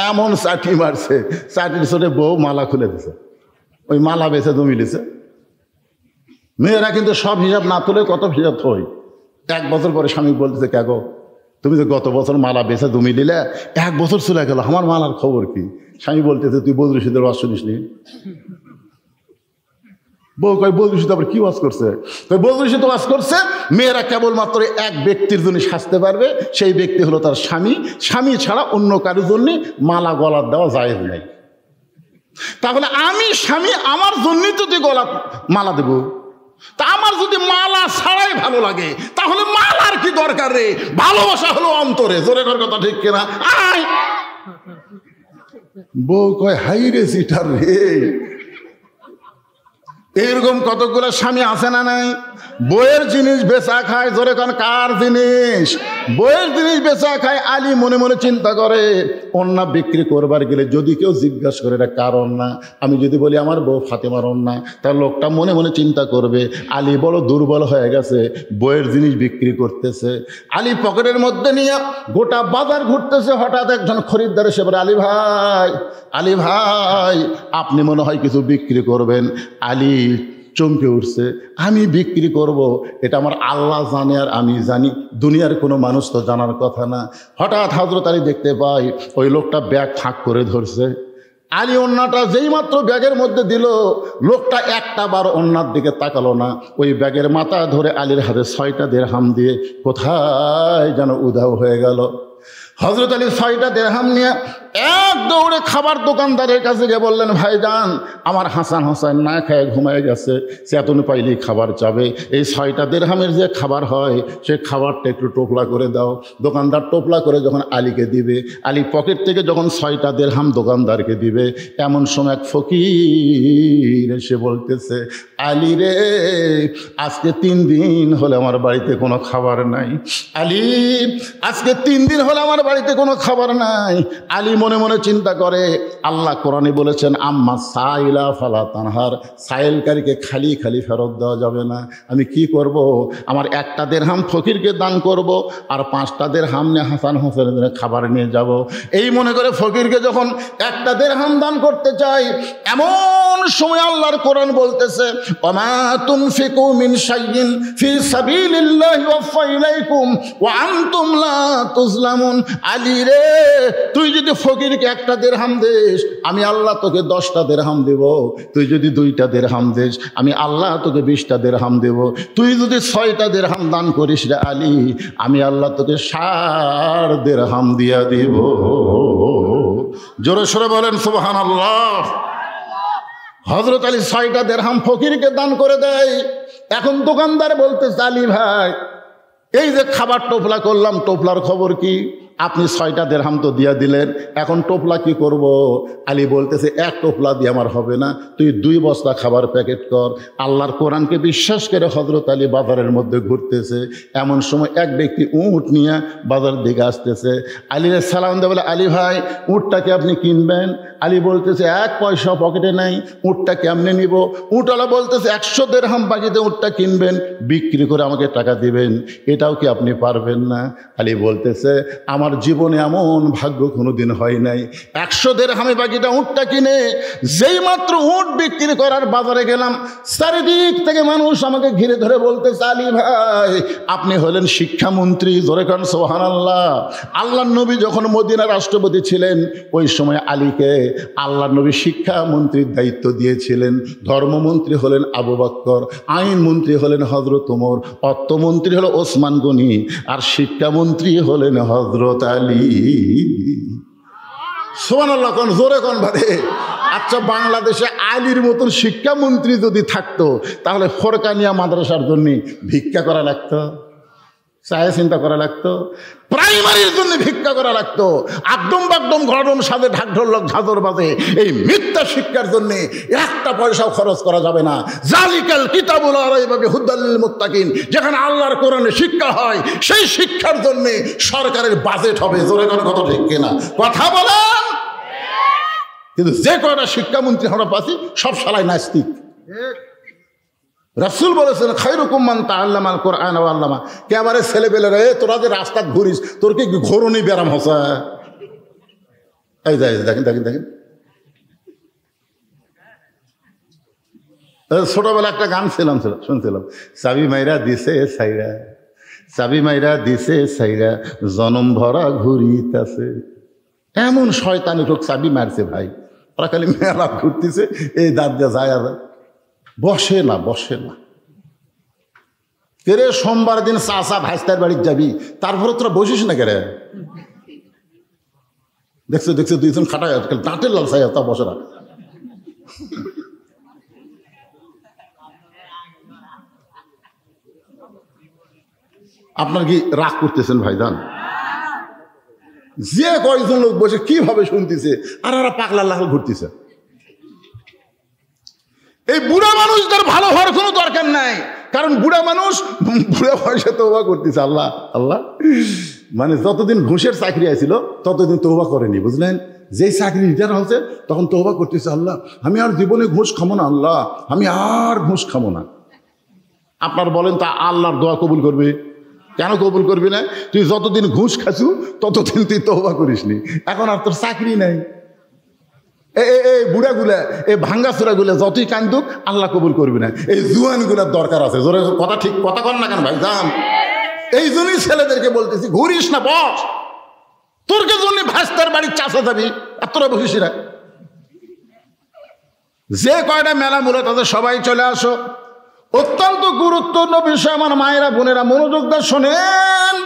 এমন চাটি মারছে, চাটির ছোটে বউ মালা খুলে দিছে, ওই মালা বেছে জমি লিছে। মেয়েরা কিন্তু সব হিসাব না তুলে কত হিসাব থই। 1 বছর পরে স্বামী বলতেছে, কে গো তুমি যে গত বছর মালা বেছে জমি দিলে, 1 বছর চলে গেল, আমার মালার খবর কি? স্বামী বলতেছে, তুই বদরুল রশিদের ওয়াজ শুনিস নি? বউ কয়, বদরুল রশিদ আবার কি ওয়াজ করছে? বদরুল রশিদ ওয়াজ করছে মেয়েরা কেবলমাত্র এক ব্যক্তির জন্য সাজতে পারবে, সেই ব্যক্তি হলো তার স্বামী। স্বামী ছাড়া অন্য কারোর জন্য মালা গলার দেওয়া জায়েজ নাই। তাহলে আমি স্বামী, আমার জন্যই তো তুই গলা মালা দেবো। তা আমার যদি মালা ছাড়াই ভালো লাগে তাহলে মালার কি দরকার রে? ভালোবাসা হলো অন্তরে, জোরে কর কথা ঠিক কিনা? আয় বউ কয়, হাই রে সিটার রে। এরকম কতগুলো স্বামী আছে না নাই? বইয়ের জিনিস বেচা খায়, জোরে কোন কার জিনিস? বইয়ের জিনিস বেচা খায়। আলী মনে মনে চিন্তা করে, ওড়না বিক্রি করবার গেলে যদি কেউ জিজ্ঞাসা করে এটা কার ওড়না, আমি যদি বলি আমার বউ ফাতেমার ওড়না, তার লোকটা মনে মনে চিন্তা করবে আলী বড় দুর্বল হয়ে গেছে, বইয়ের জিনিস বিক্রি করতেছে। আলী পকেটের মধ্যে নিয়ে গোটা বাজার ঘুরতেছে। হঠাৎ একজন খরিদ্দার এসে বলে, আলী ভাই আপনি মনে হয় কিছু বিক্রি করবেন। আলী চমকে উঠছে, আমি বিক্রি করব এটা আমার আল্লাহ জানে আর আমি জানি, দুনিয়ার কোনো মানুষ তো জানার কথা না। হঠাৎ হযরত আলী দেখতে পাই ওই লোকটা ব্যাগ ফাঁক করে ধরছে। আলী ওড়নাটা যেই মাত্র ব্যাগের মধ্যে দিল, লোকটা একটা বার ওড়নার দিকে তাকালো না, ওই ব্যাগের মাথা ধরে আলীর হাতে 6টা দিরহাম দিয়ে কোথায় যেন উধাও হয়ে গেল। হযরত আলী 6টা দিরহাম নিয়ে এক দৌড়ে খাবার দোকানদারের কাছে গিয়ে বললেন, ভাইজান আমার হাসান হোসেন না খেয়ে ঘুমায় গেছে, চেতন পাইলেই খাবার চাবে, এই 6টা দিরহামের যে খাবার হয় সে খাবারটা একটু টোপলা করে দাও। দোকানদার টোপলা করে যখন আলীকে দিবে, আলী পকেট থেকে যখন 6টা দিরহাম দোকানদারকে দিবে, এমন সময় এক ফকির এসে বলতেছে, আলী রে আজকে 3 দিন হলে আমার বাড়িতে কোনো খাবার নাই। আলী আজকে 3 দিন হলে আমার বাড়িতে কোনো খাবার নাই। আলী মনে মনে চিন্তা করে, আল্লাহ কোরআনে বলেছেন আম্মা সাইলা ফালা তানহার, সাইলকারীকে খালি খালি ফেরত দেওয়া যাবে না। আমি কি করব? আমার 1টা দিরহাম ফকিরকে দান করব, আর 5টা দিরহাম নিয়ে হাসান হোসেনের খাবার নিয়ে যাব। এই মনে করে ফকিরকে যখন 1টা দিরহাম দান করতে চাই, এমন সময় আল্লাহর কোরআন বলতেছে ওমা তুনফিকু মিন শাইইন ফি সাবিলিল্লাহি ওয়াফা ইলাইকুম ওয়া আনতুম লা তুজলামুন। আলী রে, তুই যদি ফকিরকে 1টা দিরহাম দিস, আমি আল্লাহ তোকে 10টা দিরহাম দেব। তুই যদি 2টা দিরহাম দিস, আমি আল্লাহ তোকে 20টা দিরহাম দেব। তুই যদি 6টা দিরহাম দান করিস রে আলী, আমি আল্লাহ তোকে 60 দিরহাম দিয়া দিব। জোরে সোরে বলেন সুবহানাল্লাহ। হযরত আলী 6টা দিরহাম ফকিরকে দান করে দেয়। এখন দোকানদার বলতেছে আলী ভাই, এই যে খাবার টোপলা করলাম, টোপলার খবর কি? আপনি 6টা দিরহাম তো দিয়া দিলেন, এখন টোপলা কি করব? আলী বলতেছে 1 টোপলা দিয়ে আমার হবে না, তুই 2 বস্তা খাবার প্যাকেট কর। আল্লাহর কোরআনকে বিশ্বাস করে হযরত আলী বাজারের মধ্যে ঘুরতেছে। এমন সময় এক ব্যক্তি উট নিয়ে বাজার দিকে আসতেছে। আলীর সালাম দিয়ে বলে, আলী ভাই, উটটাকে আপনি কিনবেন? আলী বলতেছে 1 পয়সা পকেটে নাই, উটটা কেমনে নিব? উটওয়ালা বলতেছে 100 দিরহাম বাকিতে উটটা কিনবেন, বিক্রি করে আমাকে টাকা দিবেন। এটাও কি আপনি পারবেন না? আলী বলতেছে আমার জীবনে এমন ভাগ্য কোনোদিন হয় নাই। 100 দিরহামে বাকিটা উটটা কিনে যেই মাত্র উট বিক্রি করার বাজারে গেলাম, চারিদিক থেকে মানুষ আমাকে ঘিরে ধরে বলতেছে আলী ভাই, আপনি হলেন শিক্ষামন্ত্রী। জোরে কান সুবহানাল্লাহ। আল্লাহর নবী যখন মদিনার রাষ্ট্রপতি ছিলেন, ওই সময় আলীকে আল্লাহর নবী শিক্ষামন্ত্রীর দায়িত্ব দিয়েছিলেন। ধর্মমন্ত্রী হলেন আবু বকর, আইনমন্ত্রী হলেন হযরত ওমর, অর্থমন্ত্রী হলো ওসমান গনি, আর শিক্ষামন্ত্রী হলেন হযরত আলী। সুবহানাল্লাহ কোন জোরে কোন ভাবে। আচ্ছা, বাংলাদেশে আলীর মতন শিক্ষামন্ত্রী যদি থাকতো, তাহলে ফরকানিয়া মাদ্রাসার জন্য ভিক্ষা করা লাগতো, চায়ে চিন্তা করা লাগতো, প্রাইমারির জন্য ভিক্ষা করা লাগতো, আকদম বাকদম গরম সাথে ঢাকঢোল ঝাঁঝর বাজে এই মিথ্যা শিক্ষার জন্য 1টা পয়সাও খরচ করা যাবে না। জালিকাল কিতাবুল লা রাইবা ফিহি হুদাল লিল মুত্তাকিন, যেখানে আল্লাহর কোরআনে শিক্ষা হয়, সেই শিক্ষার জন্য সরকারের বাজেট হবে। জোরে কোনো কথা ঠিক কিনা? কথা বলেন। কিন্তু যে কয়টা শিক্ষামন্ত্রী আমরা পাচ্ছি, সব শালাই নাস্তিক। রাসূল বলেছেন খায়রুকুম মান তাআল্লামাল কোরআন ওয়া আল্লামা। একেবারে ছেলেবেলেরা, তোরা যে রাস্তা ঘুরিস, তোর কি ঘোরনি ব্যারাম হসা? এই দেখেন দেখেন দেখেন, ছোটবেলা একটা গান শুনছিলাম, চাবি মাইরা দিছে সাইরা, চাবি মাইরা দিছে সাইরা, জনম ভরা ঘুরিতাছে। এমন শয়তানি লোক চাবি মারছে ভাই, ওরা খালি মেলা ঘুরতেছে, এই দাঁত দিয়ে যায় আর বসে না। কেরে সোমবার দিন চাচা ভাইস্তার বাড়ির যাবি, তারপরে তোরা বসিস না কেরে? দেখছো 2জন খাটায় দাঁতের লাল চাই, তা বসে না। আপনার কি রাগ করতেছেন ভাইজান? যে কয়েকজন লোক বসে কিভাবে শুনতেছে, আর ওরা পাগলা লাল ঘুরতেছে। এই বুড়া মানুষদের ভালো হওয়ার কোনো দরকার নাই, কারণ বুড়া মানুষ বুড়া বয়সে তওবা করতেছে। আল্লাহ আল্লাহ, মানে যতদিন ঘুষের চাকরি আসছিল ততদিন তওবা করেনি, বুঝলেন? যেই চাকরি রিটায়ার হচ্ছে তখন তওবা করতেছে, আল্লাহ আমি আর জীবনে ঘুষ খাবো না, আল্লাহ আমি আর ঘুষ খাবো না। আপনার বলেন তা আল্লাহর দোয়া কবুল করবে? কেন কবুল করবি না? তুই যতদিন ঘুষ খাচ্ছু ততদিন তুই তওবা করিসনি, এখন আর তোর চাকরি নাই। এই বুড়াগুলা, এই ভাঙ্গাচোরাগুলা যতই কান্দুক আল্লাহ কবুল করবি না। এই জুয়ানগুলার দরকার আছে। জোরে কথা ঠিক কথা কর না কেন ভাই জান? এই জন্যই ছেলেদেরকে বলতেছি ঘুরিস না, বস। তোরকে জন্য ভাস্তার বাড়ির চাষা যাবি, আর তোরা বসিস না। যে কয়টা মেলা মূলে তাদের সবাই চলে আসো। অত্যন্ত গুরুত্বপূর্ণ বিষয় আমার মায়েরা বোনেরা, মনোযোগ দিয়ে শোনেন।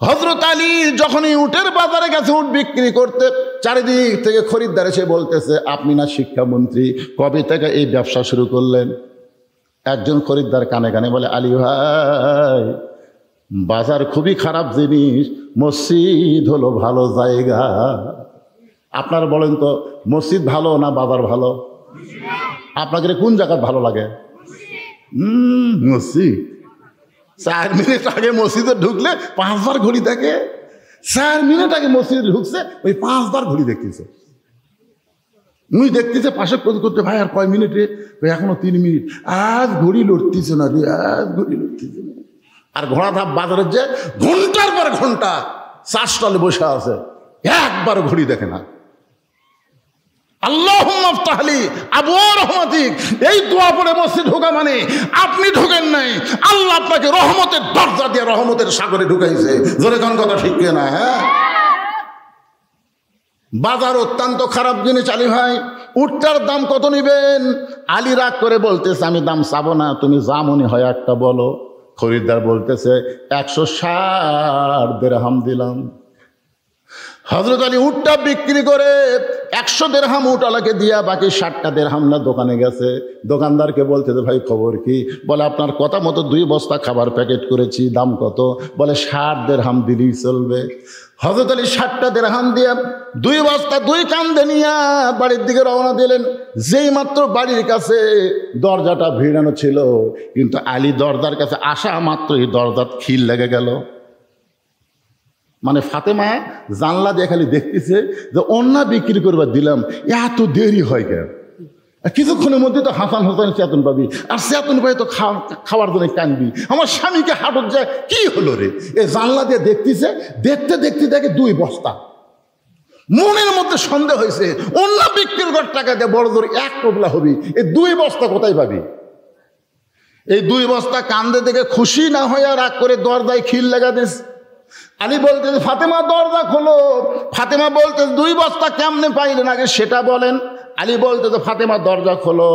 হযরত আলী যখনই উটের বাজারে গেছে উট বিক্রি করতে, চারিদিক থেকে খরিদ্দার এসে বলতেছে আপনি না শিক্ষামন্ত্রী, কবে থেকে এই ব্যবসা শুরু করলেন? একজন খরিদ্দার কানে কানে বলে, আলী ভাই বাজার খুবই খারাপ জিনিস, মসজিদ হলো ভালো জায়গা। আপনারা বলেন তো, মসজিদ ভালো না বাজার ভালো? আপনাদের কোন জায়গা ভালো লাগে? মসজিদ। 4 মিনিট আগে মসজিদে ঢুকলে 5 বার ঘড়ি থাকে। 4 মিনিট আগে মসজিদে ঢুকছে, ওই 5 বার ঘড়ি দেখতেছে। মুই দেখতেছে পাশে করতে, ভাই আর কয় মিনিট রে? এখনো 3 মিনিট। আজ ঘড়ি লড়তেছে না রে, আজ ঘড়ি লড়তেছে না। আর ঘোড়া ধাপ বাজারের যে ঘন্টার পর ঘন্টা চা স্টলে বসে আছে, একবার ঘড়ি দেখে না। আল্লাহুম্মা আফতাহলি আবওয়া রহমাতিক, এই দোয়া পড়ে মসজিদ ঢোকা মানে আপনি ঢোকেন নাই, আল্লাহ আপনাকে রহমতের দরজা দিয়ে রহমতের সাগরে ঢুকাইছে। জোরে কোন কথা ঠিক না? হ্যাঁ, বাজার অত্যন্ত খারাপ জিনিস। আলী ভাই, উটটার দাম কত নিবেন? আলী রাগ করে বলতেছে, আমি দাম চাবো না, তুমি যা মনে হয় একটা বলো। খরিদ্দার বলতেছে 160 দিরহাম দিলাম। হযরত আলী উটটা বিক্রি করে 100 দিরহাম উটওয়ালাকে দিয়া বাকি 60টা দিরহাম না দোকানে গেছে। দোকানদারকে বলতেছে, ভাই খবর কি? বলে, আপনার কথা মতো 2 বস্তা খাবার প্যাকেট করেছি, দাম কত? বলে 60 দিরহাম দিলেই চলবে। হযরত আলী 60টা দিরহাম দিয়া 2 বস্তা 2 কান্দে নিয়া বাড়ির দিকে রওনা দিলেন। যেই মাত্র বাড়ির কাছে দরজাটা ভিড়ানো ছিল, কিন্তু আলী দরজার কাছে আসা মাত্রই দরজার খিল লেগে গেল। মানে ফাতেমা জানলা দিয়ে খালি দেখতেছে যে অন্য বিক্রি করবার দিলাম, এত দেরি হয় কেন? কিছুক্ষণের মধ্যে তো হাসান হোসেন চেতন পাবি, আর চেতন পাই তো খাওয়ার জন্য কানবি। আমার স্বামীকে হাটত যায়, কি হলো রে? এ জানলা দিয়ে দেখতেছে, দেখতে দেখতে দেখে 2 বস্তা। মনের মধ্যে সন্দেহ হয়েছে, অন্য বিক্রির করার টাকা দিয়ে বড় জোর 1 টোপলা হবি, এই 2 বস্তা কোথায় পাবি? এই 2 বস্তা কান্দে দেখে খুশি না হয়ে রাগ করে দরজায় খিল লাগা দিস। আলী বলতেছে, ফাতেমা দরজা খোলো। ফাতেমা বলতেছে, 2 বস্তা কেমনে পাইলেন আগে সেটা বলেন। আলী বলতেছে, ফাতেমা দরজা খোলো।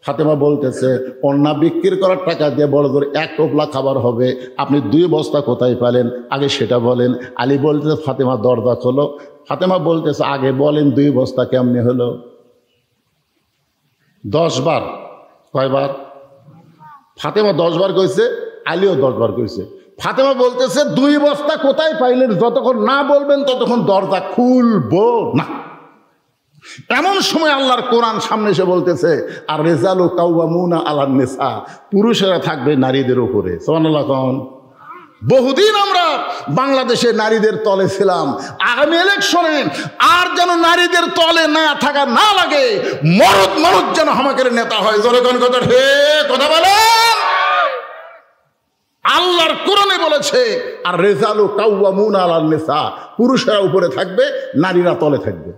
ফাতেমা বলতেছে, অন্য বিক্রি করার টাকা দিয়ে বড় জোর 1 টোপলা খাবার হবে, আপনি 2 বস্তা কোথায় পেলেন আগে সেটা বলেন। আলী বলতেছে, ফাতেমা দরজা খোলো। ফাতেমা বলতেছে, আগে বলেন 2 বস্তা কেমনে হলো? 10 বার। কয়বার? ফাতেমা 10 বার কইছে, আলীও 10 বার কইছে। ফাতেমা বলতেছে, 2 বস্তা কোথায় পাইলেন যতক্ষণ না বলবেন ততক্ষণ দরজা খুলবো না। এমন সময় আল্লাহর কোরআন সামনে এসে বলতেছে, আর রিজালু কাওয়ামুনা আলান নিসা, পুরুষেরা থাকবে নারীদের উপরে। সুবহানাল্লাহ। কোন বহুদিন আমরা বাংলাদেশে নারীদের তলে ছিলাম, আগামী ইলেকশনে আর যেন নারীদের তলে না থাকা না লাগে, মরদ মরদ যেন আমাদের নেতা হয়। জোরে কোন কথা ঠিক কথা বলেন। আল্লাহর কোরআনে বলেছে, আর রিজালু কাওয়ামুনা আলান নিসা, পুরুষেরা উপরে থাকবে, নারীরা তলে থাকবে।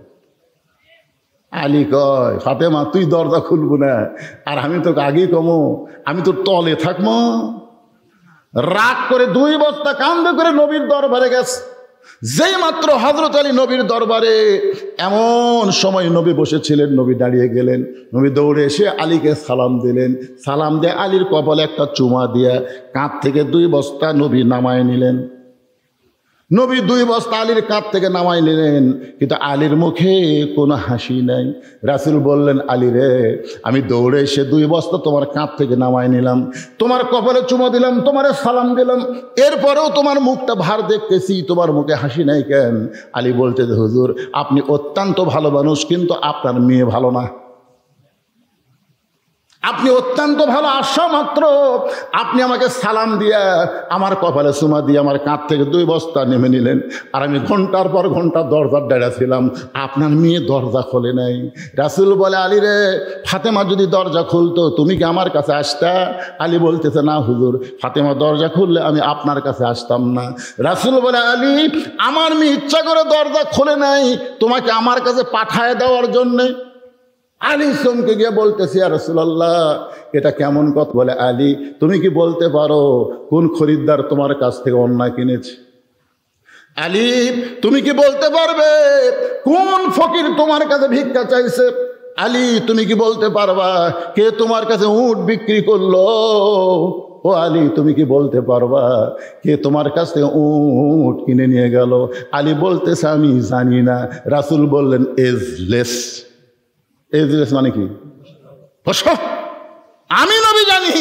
আলী কয়, ফাতেমা তুই দরজা খুলবো না, আর আমি তোকে আগেই কমো, আমি তো তলে থাকবো। রাগ করে 2 বস্তা কান্দে করে নবীর দরবারে গেছে। যেই মাত্র হযরত আলী নবীর দরবারে, এমন সময় নবী বসেছিলেন, নবী দাঁড়িয়ে গেলেন। নবী দৌড়ে এসে আলীকে সালাম দিলেন। সালাম দিয়ে আলীর কপালে একটা চুমা দিয়া কাঁধ থেকে 2 বস্তা নবী নামায় নিলেন। নবী 2 বস্তা আলীর কাঁধ থেকে নামাই নিলেন, কিন্তু আলীর মুখে কোনো হাসি নাই। রাসূল বললেন, আলী রে, আমি দৌড়ে এসে 2 বস্তা তোমার কাঁধ থেকে নামাই নিলাম, তোমার কপালে চুমা দিলাম, তোমার সালাম দিলাম, এরপরেও তোমার মুখটা ভার দেখতেছি, তোমার মুখে হাসি নাই কেন? আলী বলতে, হুজুর আপনি অত্যন্ত ভালো মানুষ, কিন্তু আপনার মেয়ে ভালো না। আপনি অত্যন্ত ভালো, আসা মাত্র আপনি আমাকে সালাম দিয়া আমার কপালে চুমা দিয়ে আমার কাঁধ থেকে 2 বস্তা নেমে নিলেন, আর আমি ঘন্টার পর ঘন্টা দরজার ডাড়া ছিলাম, আপনার মেয়ে দরজা খোলে নাই। রাসূল বলে, আলী রে, ফাতেমা যদি দরজা খুলতো তুমি কি আমার কাছে আসতা? আলী বলতেছে, না হুজুর, ফাতেমা দরজা খুললে আমি আপনার কাছে আসতাম না। রাসূল বলে, আলী, আমার মেয়ে ইচ্ছা করে দরজা খোলে নাই তোমাকে আমার কাছে পাঠায় দেওয়ার জন্যে। আলী চমকে গিয়ে বলতেছে, ইয়া রাসূলুল্লাহ, এটা কেমন কথা? বলে, আলী, তুমি কি বলতে পারো কোন খরিদ্দার তোমার কাছ থেকে অন্যায় কিনেছে? আলী, তুমি কি বলতে পারবে কোন ফকির তোমার কাছে ভিক্ষা চাইছে? আলী, তুমি কি বলতে পারবা কে তোমার কাছে উট বিক্রি করলো? ও আলী, তুমি কি বলতে পারবা কে তোমার কাছ থেকে উট কিনে নিয়ে গেল? আলী বলতেছে, আমি জানি না। রাসূল বললেন, এজলেস। এজলেস মানে কি? আমি নবী জানি,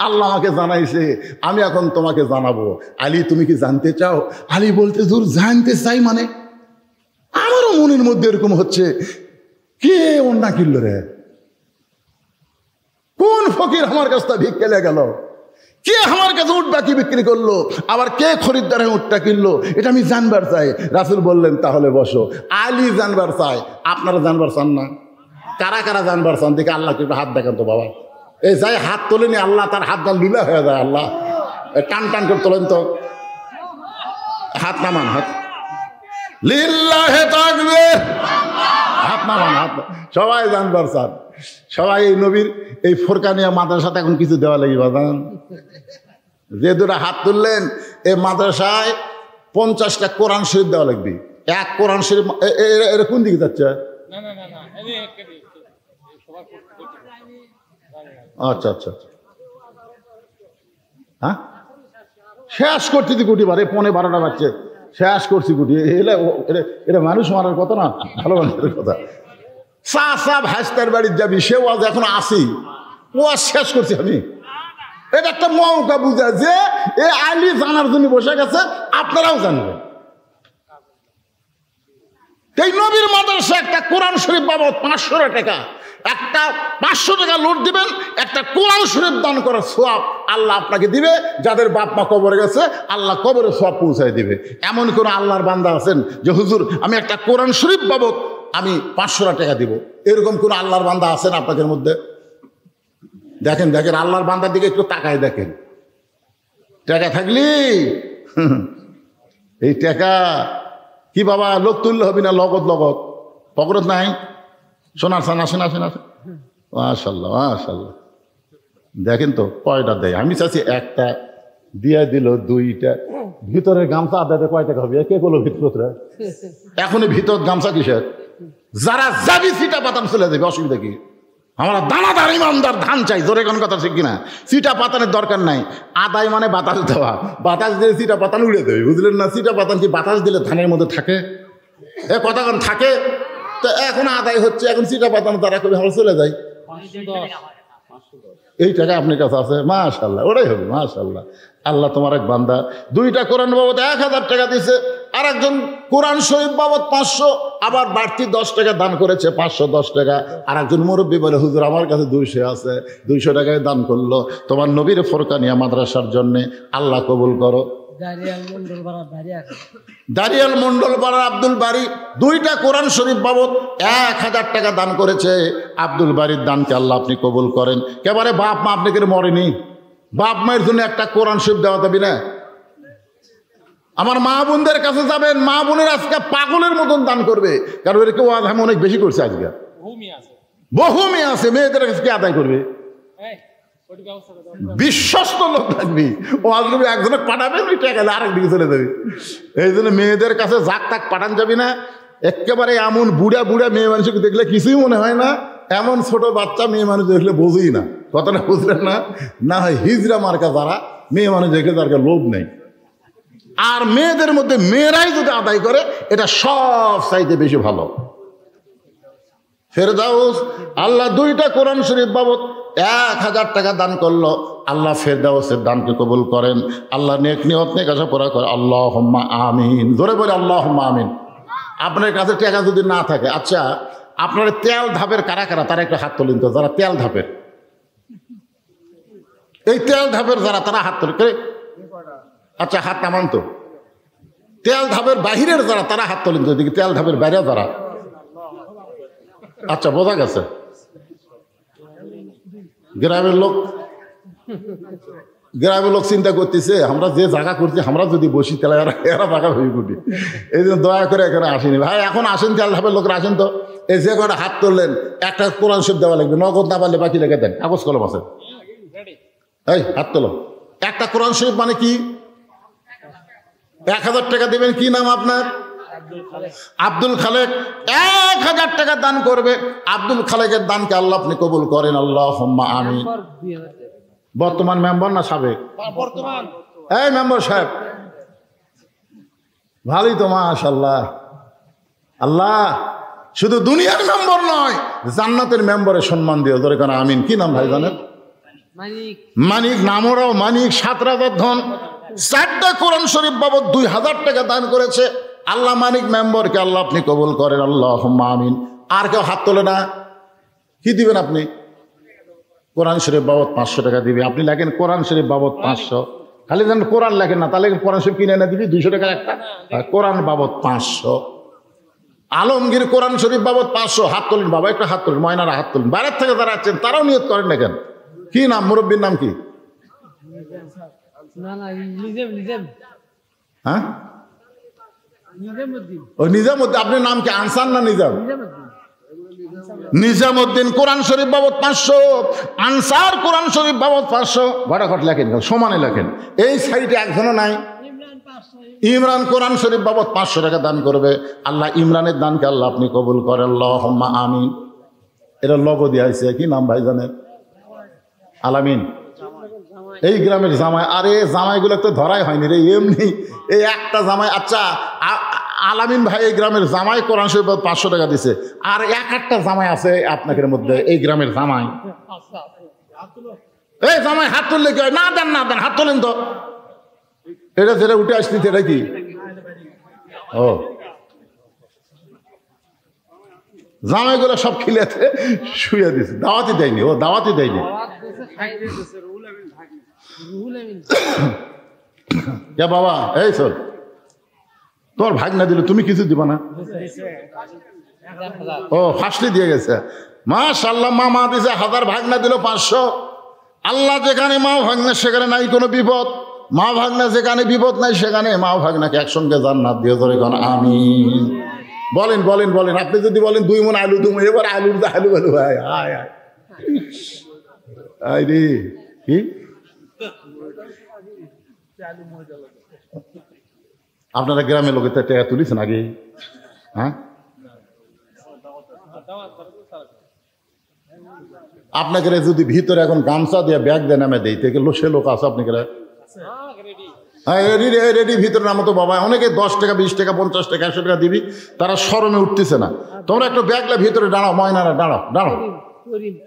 আল্লাহ আমাকে জানাইছে, আমি এখন তোমাকে জানাবো। আলী, তুমি কি জানতে চাও? আলী বলতে, দূর জানতে চাই মানে? আমারও মনের মধ্যে এরকম হচ্ছে, কে অন্যায় কিনল রে? কোন ফকির আমার কাছটা ভিক্ষা লে গেল? কে আমার কাছে উট বাকি বিক্রি করলো, আবার কে খরিদ্দারে উটটা কিনলো, এটা আমি জানবার চাই। রাসূল বললেন তাহলে বসো। আলী জানবার চায়, আপনারা জানবার চান না? কারা কারা জানবার চান দেখে আল্লাহকে একটু হাত দেখান তো বাবা। এই যাই হাত তোলেনি আল্লাহ তার হাত দান লুলা হয়ে যায়। আল্লাহ টান টান করে তোলেন তো, হাত নামান, হাত লিল্লাহে তাকবীর, হাত নামান, হাত। সবাই জানবার চান, সবাই এই নবীর এই ফোরকানিয়া মাদ্রাসাতে এখন কিছু দেওয়া লাগবে বাদান। যে দুটা হাত তুললেন, এই মাদ্রাসায় 50টা কোরআন শরীফ দেওয়া লাগবে। এক কোরআন শরীফ এর কোন দিকে যাচ্ছে? আচ্ছা আচ্ছা আচ্ছা, হ্যাঁ শেষ করছি কোটি বারে, 11:30 বাজছে, শেষ করছি কোটি। এটা মানুষ মারার কথা না, ভালো মানুষের কথা। চাপ হাসতার বাড়ির যাবি, সেও আজ এখন আসি, ও আজ শেষ করছি আমি। এটা একটা মৌকা বুঝা যে এ আলী জানার জন্য বসে গেছে, আপনারাও জানবেন। এই নবীর মাদ্রাসা একটা কোরআন শরীফ বাবদ 500 টাকা, একটা 500 টাকা লোড দিবেন, একটা কোরআন শরীফ দান করার সওয়াব আল্লাহ আপনাকে দিবে। যাদের বাপ মা কবরে গেছে আল্লাহ কবরে সওয়াব পৌঁছায় দিবে। এমন কোন আল্লাহর বান্দা আছেন যে হুজুর আমি একটা কোরআন শরীফ বাবদ আমি 500 টাকা দিব, এরকম কোন আল্লাহর বান্দা আছেন আপনাদের মধ্যে? দেখেন দেখেন, আল্লাহর বান্দার দিকে একটু তাকায় দেখেন। টাকা থাকলি এই টাকা কি বাবা লোক তুললে হবি না, লগত লগত পকরত নাই, সোনার সান আসেন আসেন আসেন। মাশাআল্লাহ মাশাআল্লাহ, দেখেন তো কয়টা দেয়। আমি চাচ্ছি একটা দিয়ে দিল, 2টা ভিতরের গামছা আদাতে কয় টাকা হবে? কে বলো ভিতরে এখনই ভিতর গামছা কিসের? যারা যাবি সিটা পাতান চলে যাবে, অসুবিধা কি? আমরা দানাদার ইমানদার ধান চাই, জোরে কোন কথা ঠিক কিনা? সিটা পাতানের দরকার নাই, আদায় মানে বাতাস দেওয়া, বাতাস দিলে সিটা পাতান উড়ে দেবে, বুঝলেন না? সিটা পাতান কি বাতাস দিলে ধানের মধ্যে থাকে? এ কথা কোন থাকে? তো এখন আদায় হচ্ছে, এখন সিটা পাতানো তারা কবি আমরা চলে যাই। এই টাকা আপনার কাছে আছে, মাশাআল্লাহ, ওটাই হবে মাশাআল্লাহ। আল্লাহ তোমার এক বান্দা 2টা কোরআন বাবদ 1000 টাকা দিছে, আর একজন কোরআন শরীফ বাবদ 500, আবার বাড়তি 10 টাকা দান করেছে, 510 টাকা। আর একজন মুরব্বী বলে হুজুর আমার কাছে 200 আছে, 200 টাকায় দান করলো তোমার নবীর ফোরকানিয়া মাদ্রাসার জন্য, আল্লাহ কবুল করো। দারিয়াল মন্ডল পাড়ার আব্দুল বাড়ি 2টা কোরআন শরীফ বাবদ 1000 টাকা দান করেছে। আব্দুল বাড়ির দানকে আল্লাহ আপনি কবুল করেন। কেবারে বাপ মা আপনাকে মরেনি, বাপ মায়ের জন্য একটা কোরআন শরীফ দেওয়া যাবে না? আমার মা বোনদের কাছে যাবেন, মা বোনের আজকে পাগলের মতন দান করবে, কারণ এর কেউ আমি অনেক বেশি করছে আজকে, বহু মেয়ে আছে, মেয়েদের কাছে কে আদায় করবে? বিশ্বস্ত লোক থাকবি, ও আজকে একজনে পাঠাবেন, ওই টাকা আরেক দিকে চলে যাবে। এই জন্য মেয়েদের কাছে যাক তাক পাঠান যাবি না। একেবারে এমন বুড়া বুড়া মেয়ে মানুষকে দেখলে কিছুই মনে হয় না, এমন ছোট বাচ্চা মেয়ে মানুষ দেখলে বোঝই না, কথাটা বুঝলেন না? না হয় হিজরা মার্কা যারা মেয়ে মানুষ দেখলে তার লোভ নেই। আর মেয়েদের মধ্যে মেয়েরাই যদি আদায় করে, এটা সব চাইতে বেশি ভালো। ফেরদাউস আল্লাহ 2টা কোরআন শরীফ বাবদ 1000 টাকা দান করলো, আল্লাহ ফেরদাউসের দানকে কবুল করেন। আল্লাহ নেক নিয়ত নেক আশা পড়া করে, আল্লাহুম্মা আমিন, ধরে বলে আল্লাহুম্মা আমিন। আপনার কাছে টাকা যদি না থাকে, আচ্ছা আপনার তেল ধাপের কারা কারা, তারা একটা হাত তোলেন তো, যারা তেল ধাপের, এই তেল ধাপের যারা, তারা হাত তোলে। আচ্ছা হাত নামান তো। তেল ধাপের বাহিরের যারা, তারা হাত তোলেন তো দিকে, তেল ধাপের বাইরে যারা। আচ্ছা বোঝা গেছে। গ্রামের লোক চিন্তা করতেছে, আমরা যে জায়গা করছি, আমরা যদি বসি তাহলে এরা জায়গা হয়ে উঠি। এই জন্য দয়া করে এখানে আসেনি ভাই, এখন আসেন, তেল ধাপের লোকরা আসেন তো। এই যে কটা হাত তুললেন, একটা কোরআন শরীফ দেওয়া লাগবে, নগদ না পারলে বাকি লেগে দেন, কাগজ কলম আছে। এই হাত তোলো, একটা কোরআন শরীফ মানে কি? 1000 টাকা দেবেন। কি নাম আপনার? আব্দুল খালেক। 1000 টাকা দান করবে। আব্দুল খালেকের দানকে আল্লাহ আপনি কবুল করেন, আল্লাহুম্মা আমিন। বর্তমান মেম্বার না সাবেক? বর্তমান। এই মেম্বার সাহেব ভালোই তো, মাশাআল্লাহ। আল্লাহ শুধু দুনিয়ার মেম্বার নয়, জান্নাতের মেম্বারের সম্মান দিও, ধরে কেন আমিন। কি নাম ভাই জানেন? মানিক। নামরাও মানিক। 7 রাজার ধন। 4টা কোরআন শরীফ বাবদ 2000 টাকা দান করেছে। আল্লাহ মানিক মেম্বারকে আল্লাহ আপনি কবুল করেন, আল্লাহুম্মা আমিন। আর কেউ হাত তোলে না? কি দিবেন আপনি? কোরআন শরীফ বাবদ 500 টাকা দিবি। আপনি লেখেন কোরআন শরীফ বাবদ 500, খালি যেন কোরআন লেখেন না, তাহলে কোরআন শরীফ কিনে এনে দিবি 200 টাকার একটা, কোরআন বাবদ 500। আলমগীর কোরআন শরীফ বাবদ 500। হাত তোলেন বাবা, একটা হাত তোলেন, ময়নারা হাত তোলেন। বাইরের থেকে যারা আছেন তারাও নিয়ত করেন না কেন? কি নাম, মুরব্বীর নাম কি? হ্যাঁ, ও নিজামুদ্দিন। আপনার নাম কি আনসার না নিজাম? নিজামুদ্দিন কোরআন শরীফ বাবদ 500, আনসার কোরআন শরীফ বাবদ 500। ঘটাঘট লেখেন, সমানে লেখেন। এই সাইডে একজনও নাই। ইমরান কোরআন শরীফ বাবদ 500 টাকা দান করবে। আল্লাহ ইমরানের দানকে আল্লাহ আপনি কবুল করেন, আল্লাহুম্মা আমিন। এটা লগো দিয়ে আছে, কি নাম ভাই জানেন? আলামিন। এই গ্রামের জামাই। আরে জামাইগুলো তো ধরাই হয়নি রে, এমনি এই একটা জামাই। আচ্ছা, আলামিন ভাই এই গ্রামের জামাই কোরআন শরীফ 500 টাকা দিছে। আর একটা জামাই আছে আপনাদের মধ্যে, এই গ্রামের জামাই। এই জামাই হাত তুললে কি হয়? না দেন, না দেন, হাত তোলেন তো। এটা যেটা উঠে আসছি এটা কি? ও জামাইগুলো সব খিলেছে, শুয়ে দিছে। দাওয়াতি দেয়নি, ও দাওয়াতি দেয়নি। বাবা এই চল, তোমার ভাগনা দিল, তুমি কিছু দিবা না? ও ফার্স্টে দিয়ে গেছে, মাশাআল্লাহ। মামা দিছে 1000, ভাগনা দিল 500। আল্লাহ যেখানে মা ভাগনা সেখানে নাই কোনো বিপদ, মা ভাগনা যেখানে বিপদ নাই সেখানে মা ভাগনাকে একসঙ্গে জান্নাত দিয়ে ধরে কোন আমিন। বলেন বলেন বলেন। আপনি যদি বলেন 2 মণ আলু তুমি, এবার আলুর আলু আলু ভাই আয় আয় আয় রে। কি আপনারা গ্রামের লোকের টাকা তুলিছেন আগে? হ্যাঁ, আপনাকে যদি ভিতরে এখন গামছা দিয়ে ব্যাগ দেন আমি দেই, সে লোক আছে আপনাকে? হ্যাঁ রেডি ভিতরে নামো তো বাবা। অনেকে 10 টাকা 20 টাকা 50 টাকা 100 টাকা দিবি, তারা শরমে উঠতেছে না। তোমরা একটু ব্যাগলা ভিতরে দাঁড়াও, ময়নারা দাঁড়াও দাঁড়াও,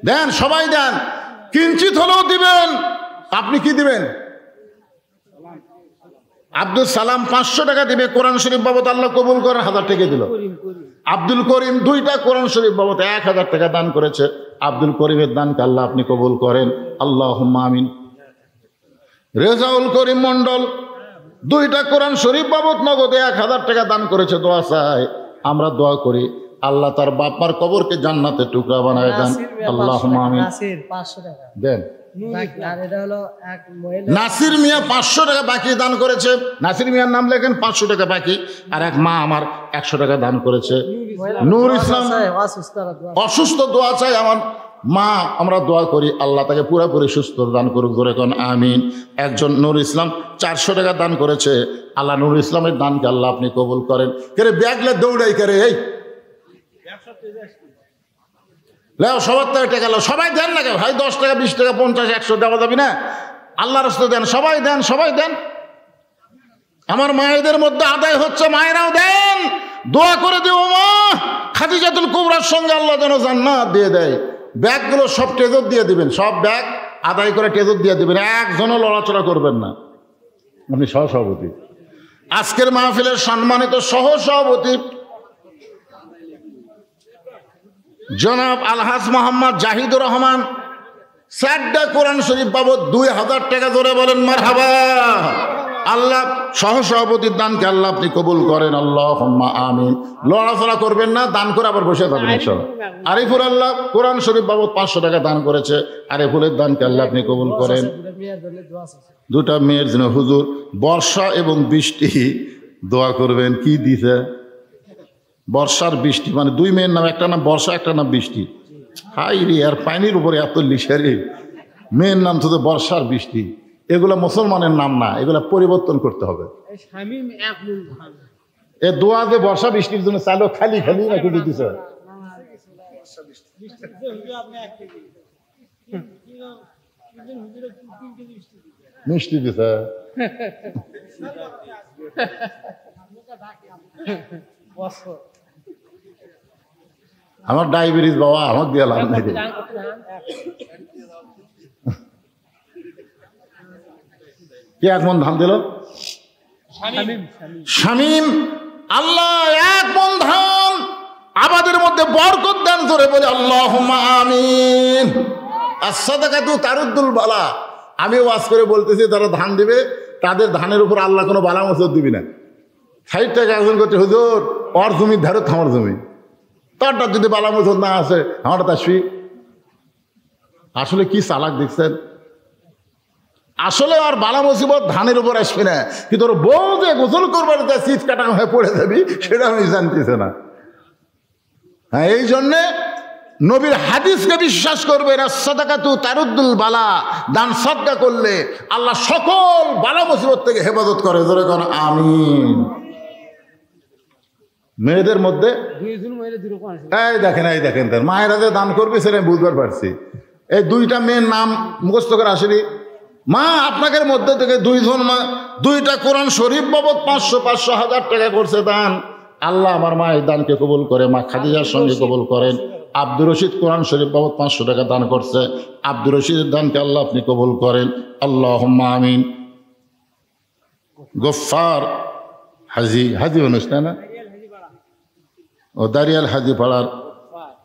দেন সবাই দেন, কিঞ্চিত হলেও দিবেন। আপনি কি দিবেন? আব্দুল সালাম 500 টাকা দিবে কোরআন শরীফ বাবদ, আল্লাহ কবুল করেন। 1000 টাকা দিল। আব্দুল করিম 2টা কোরআন শরীফ বাবদ 1000 টাকা দান করেছে। আব্দুল করিমের দানকে আল্লাহ আপনি কবুল করেন, আল্লাহুম্মা আমিন। রেজাউল করিম মন্ডল 2টা কোরআন শরীফ বাবদ নগদে 1000 টাকা দান করেছে। দোয়া চাই, আমরা দোয়া করি আল্লাহ তার বাপার কবরকে জান্নাতের টুকরা বানায় দেন, আল্লাহুম্মা আমিন। দেন। নাসির মিয়া 500 টাকা বাকি দান করেছে। নাসির মিয়ার নাম লেখেন, 500 টাকা বাকি। আর এক মা আমার 100 টাকা দান করেছে। নূর ইসলাম অসুস্থ, দোয়া চাই আমার মা, আমরা দোয়া করি আল্লাহ তাকে পুরোপুরি সুস্থ দান করুক, ধরে কোন আমিন। একজন নূর ইসলাম 400 টাকা দান করেছে। আল্লাহ নূর ইসলামের দানকে আল্লাহ আপনি কবুল করেন। কে রে ব্যাগলে দৌড়াই করে? এই লেও সবার থেকে টাকা লো, সবাই দেন না কেউ ভাই। 10 টাকা 20 টাকা 50 100 দেওয়া যাবি না? আল্লাহর রাস্তায় দেন, সবাই দেন, সবাই দেন। আমার মায়েদের মধ্যে আদায় হচ্ছে, মায়েরাও দেন। দোয়া করে দেব মা খাদিজাতুল কুবরার সঙ্গে আল্লাহ যেন জান্নাত দিয়ে দেয়। ব্যাগগুলো সব টেজর দিয়ে দিবেন, সব ব্যাগ আদায় করে টেজর দিয়ে দিবেন, একজনও লড়াচড়া করবেন না। আপনি সহসভাপতি, আজকের মাহফিলের সম্মানিত সহসভাপতি জনাব আলহাজ মোহাম্মদ জাহিদুর রহমান 4টা কোরআন শরীফ বাবদ 2000 টাকা ধরে বলেন মারহাবা। আল্লাহ সহসভাপতির দানকে আল্লাহ আপনি কবুল করেন, আল্লাহুম্মা আমিন। লড়াচড়া করবেন না, দান করে আবার বসে থাকবেন ইনশাআল্লাহ। আরিফুল আল্লাহ কোরআন শরীফ বাবদ 500 টাকা দান করেছে। আরিফুলের দানকে আল্লাহ আপনি কবুল করেন। 2টা মেয়ের জন্য হুজুর বর্ষা এবং বৃষ্টি দোয়া করবেন। কি দিছে? বর্ষার বৃষ্টি, মানে 2 মেয়ের নাম, একটা নাম বর্ষা, একটা নাম বৃষ্টি। হাই রে, আর পানির উপরে এত লিশারি, মেয়ের নাম তো বর্ষার বৃষ্টি। এগুলা মুসলমানের নাম না, এগুলা পরিবর্তন করতে হবে। এ দোয়া যে বর্ষা বৃষ্টির জন্য চাইলেও খালি খালি নাকি দিতেছে? মিষ্টি দিছে। আমার ডায়াবেটিস বাবা, আমার দিয়ে লাভ নাই। কে 1 মণ ধান দিল? শামীম। আল্লাহ 1 মণ ধান আমাদের মধ্যে বরকত দান করে বলে আল্লাহুম্মা আমিন। আস-সাদাকাতু তারুদ্দুল বালা। আমি ওয়াজ করে বলতেছি যারা ধান দিবে তাদের ধানের উপর আল্লাহ কোনো বালা মুসিবত দিবি না। 60 টাকা একজন করছে, হুজুর ওর জমির ধারে আমার জমি, তারটা যদি বালা মুসিবত না আসে আমরা আসবি। আসলে কি চালাক দেখছেন? আসলে আর বালা মুসিবত ধানের উপর আসবে না, কিন্তু ওর বউ যে গোসল করবার শীত কাটা হয়ে পড়ে যাবি সেটা আমি জানতেছে না। হ্যাঁ, এই জন্যে নবীর হাদিসকে বিশ্বাস করবে। আস-সাদাকাতু তারুদ্দুল বালা। দান সাদকা করলে আল্লাহ সকল বালা মুসিবত থেকে হেফাজত করে। জোরে কোন আমিন। মেয়েদের মধ্যে এই দেখেন তার মায়েরা যে দান করবে সেটা বুঝবার পারছি। এই 2টা মেয়ের নাম মুখস্থ করে আসেনি। মা আপনাদের মধ্যে থেকে 2জন মা 2টা কোরআন শরীফ বাবদ 500 হাজার টাকা করছে দান। আল্লাহ আমার মায়ের দানকে কবুল করে। মা খাদিজার সঙ্গে কবুল করেন। আব্দুর রশিদ কোরআন শরীফ বাবদ 500 টাকা দান করছে। আব্দুর রশিদের দানকে আল্লাহ আপনি কবুল করেন। আল্লাহুম্মা আমিন। গফফার হাজি অনুষ্ঠান না, ও দারিয়াল হাজি পাড়ার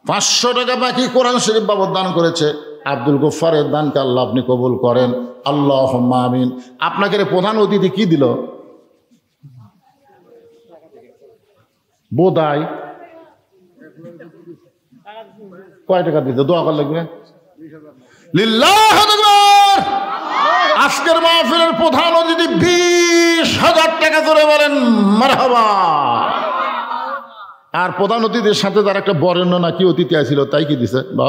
500 টাকা বাকি কোরআন শরীফ বাবদ দান করেছে। আব্দুল গফফারের দানকে আল্লাহ আপনি কবুল করেন। আল্লাহুম্মা আমিন। আপনাকে প্রধান অতিথি কি দিল? বোধাই কয় টাকা দিতে? দোয়া করা লাগবে। লিল্লাহু আকবার। আজকের মাহফিলের প্রধান অতিথি 20,000 টাকা ধরে বলেন মারহাবা। আর প্রধান অতিথির সাথে তার একটা বরেণ্য নাকি অতিথি আসছিল, তাই কি দিছে? বা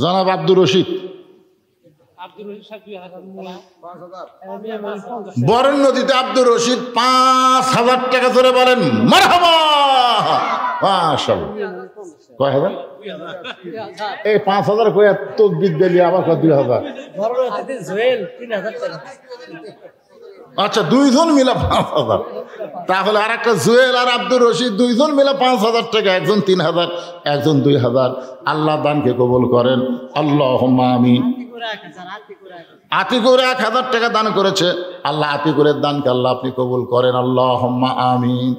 জনাব আব্দুর রশিদ বরেণ্য অতিথি আব্দুর রশিদ 5,000 টাকা ধরে বলেন মারহাবা। মাশাআল্লাহ। কয় হাজার? এই 5,000 কয়ে তকবীর দিলি, আবার 2,000। আচ্ছা, 2জন মিলা 5,000। তাহলে আর একটা জুয়েল আর আব্দুর রশিদ 2জন মিলা 5,000 টাকা। একজন 3,000, একজন 2,000। আল্লাহ দানকে কবুল করেন। আল্লাহুম্মা আমিন। আতিকুর 1,000 টাকা দান করেছে। আল্লাহ আতিকুরের দানকে আল্লাহ আপনি কবুল করেন। আল্লাহুম্মা আমিন।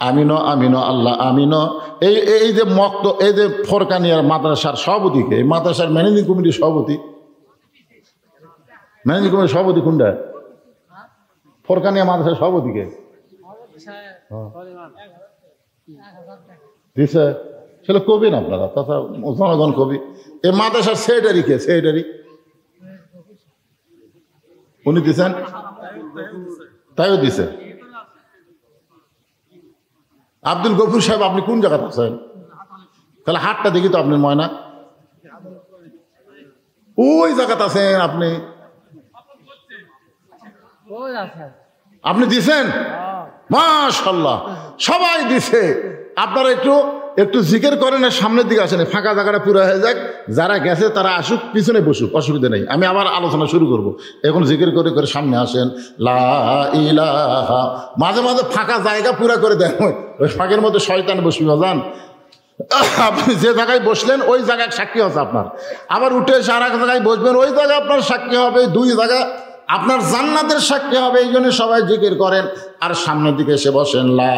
আমিনো আমিনো আল্লাহ আমিনো। এই যে এই যে ফরকানিয়ার মাদ্রাসার সভাপতিকে, এই মাদ্রাসার ম্যানেজিং কমিটির সভাপতি, ম্যানেজিং কমিটির সভাপতি কোনটা? ফরকানিয়া মাদ্রাসার সভাপতিকে দিছে। সেটা কবি না আপনারা, তাছাড়া জনগণ কবি। এই মাদ্রাসার সেক্রেটারি কে? সেক্রেটারি উনি দিছেন, তাইও দিছে। আব্দুল গফুর সাহেব, আপনি কোন জায়গাতে আছেন? তাহলে হাতটা দেখি তো আপনার ময়না, ওই জায়গাতে আছেন আপনি। আপনি দিছেন? মাশাআল্লাহ, সবাই দিছে। আপনারা একটু জিকির করেন, সামনের দিকে আসেন, ফাঁকা জায়গাটা পুরো হয়ে যাক। যারা গেছে তারা আসুক, পিছনে বসুক, অসুবিধা নেই। আমি আবার আলোচনা শুরু করব। এখন জিকির করে করে সামনে আসেন। লা ইলাহা। মাঝে মাঝে ফাঁকা জায়গা পুরা করে দেন, ওই ফাঁকের মধ্যে শয়তান বসবি বাজান। আপনি যে জায়গায় বসলেন ওই জায়গায় সাক্ষী আছে আপনার। আবার উঠে এসে আর এক জায়গায় বসবেন, ওই জায়গায় আপনার সাক্ষী হবে। 2 জায়গা আপনার জান্নাতের সাক্ষী হবে। এই জন্য সবাই জিকির করেন আর সামনের দিকে এসে বসেন। লা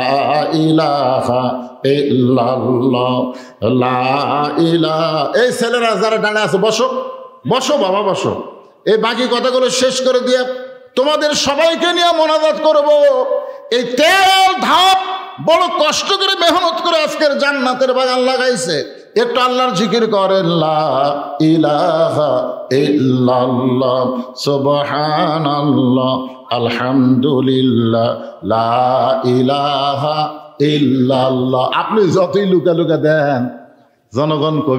ইলাহা ইল্লাল্লাহ, লা ইলাহা। এই ছেলেরা যারা ডানে আছে বসো, বসো বাবা বসো। এই বাকি কথাগুলো শেষ করে দিয়ে তোমাদের সবাইকে নিয়ে মোনাজাত করব। এই তেল ধাপ বড় কষ্ট করে মেহনত করে আজকের জান্নাতের বাগান লাগাইছে। একটু আল্লাহর জিকির করেন। লা ইলাহা ইল্লাল্লাহ, সুবহানাল্লাহ, আলহামদুলিল্লাহ, লা ইলাহা ইল্লাল্লাহ। আপনি যতই লুকা লুকা দেন, জনগণ কবি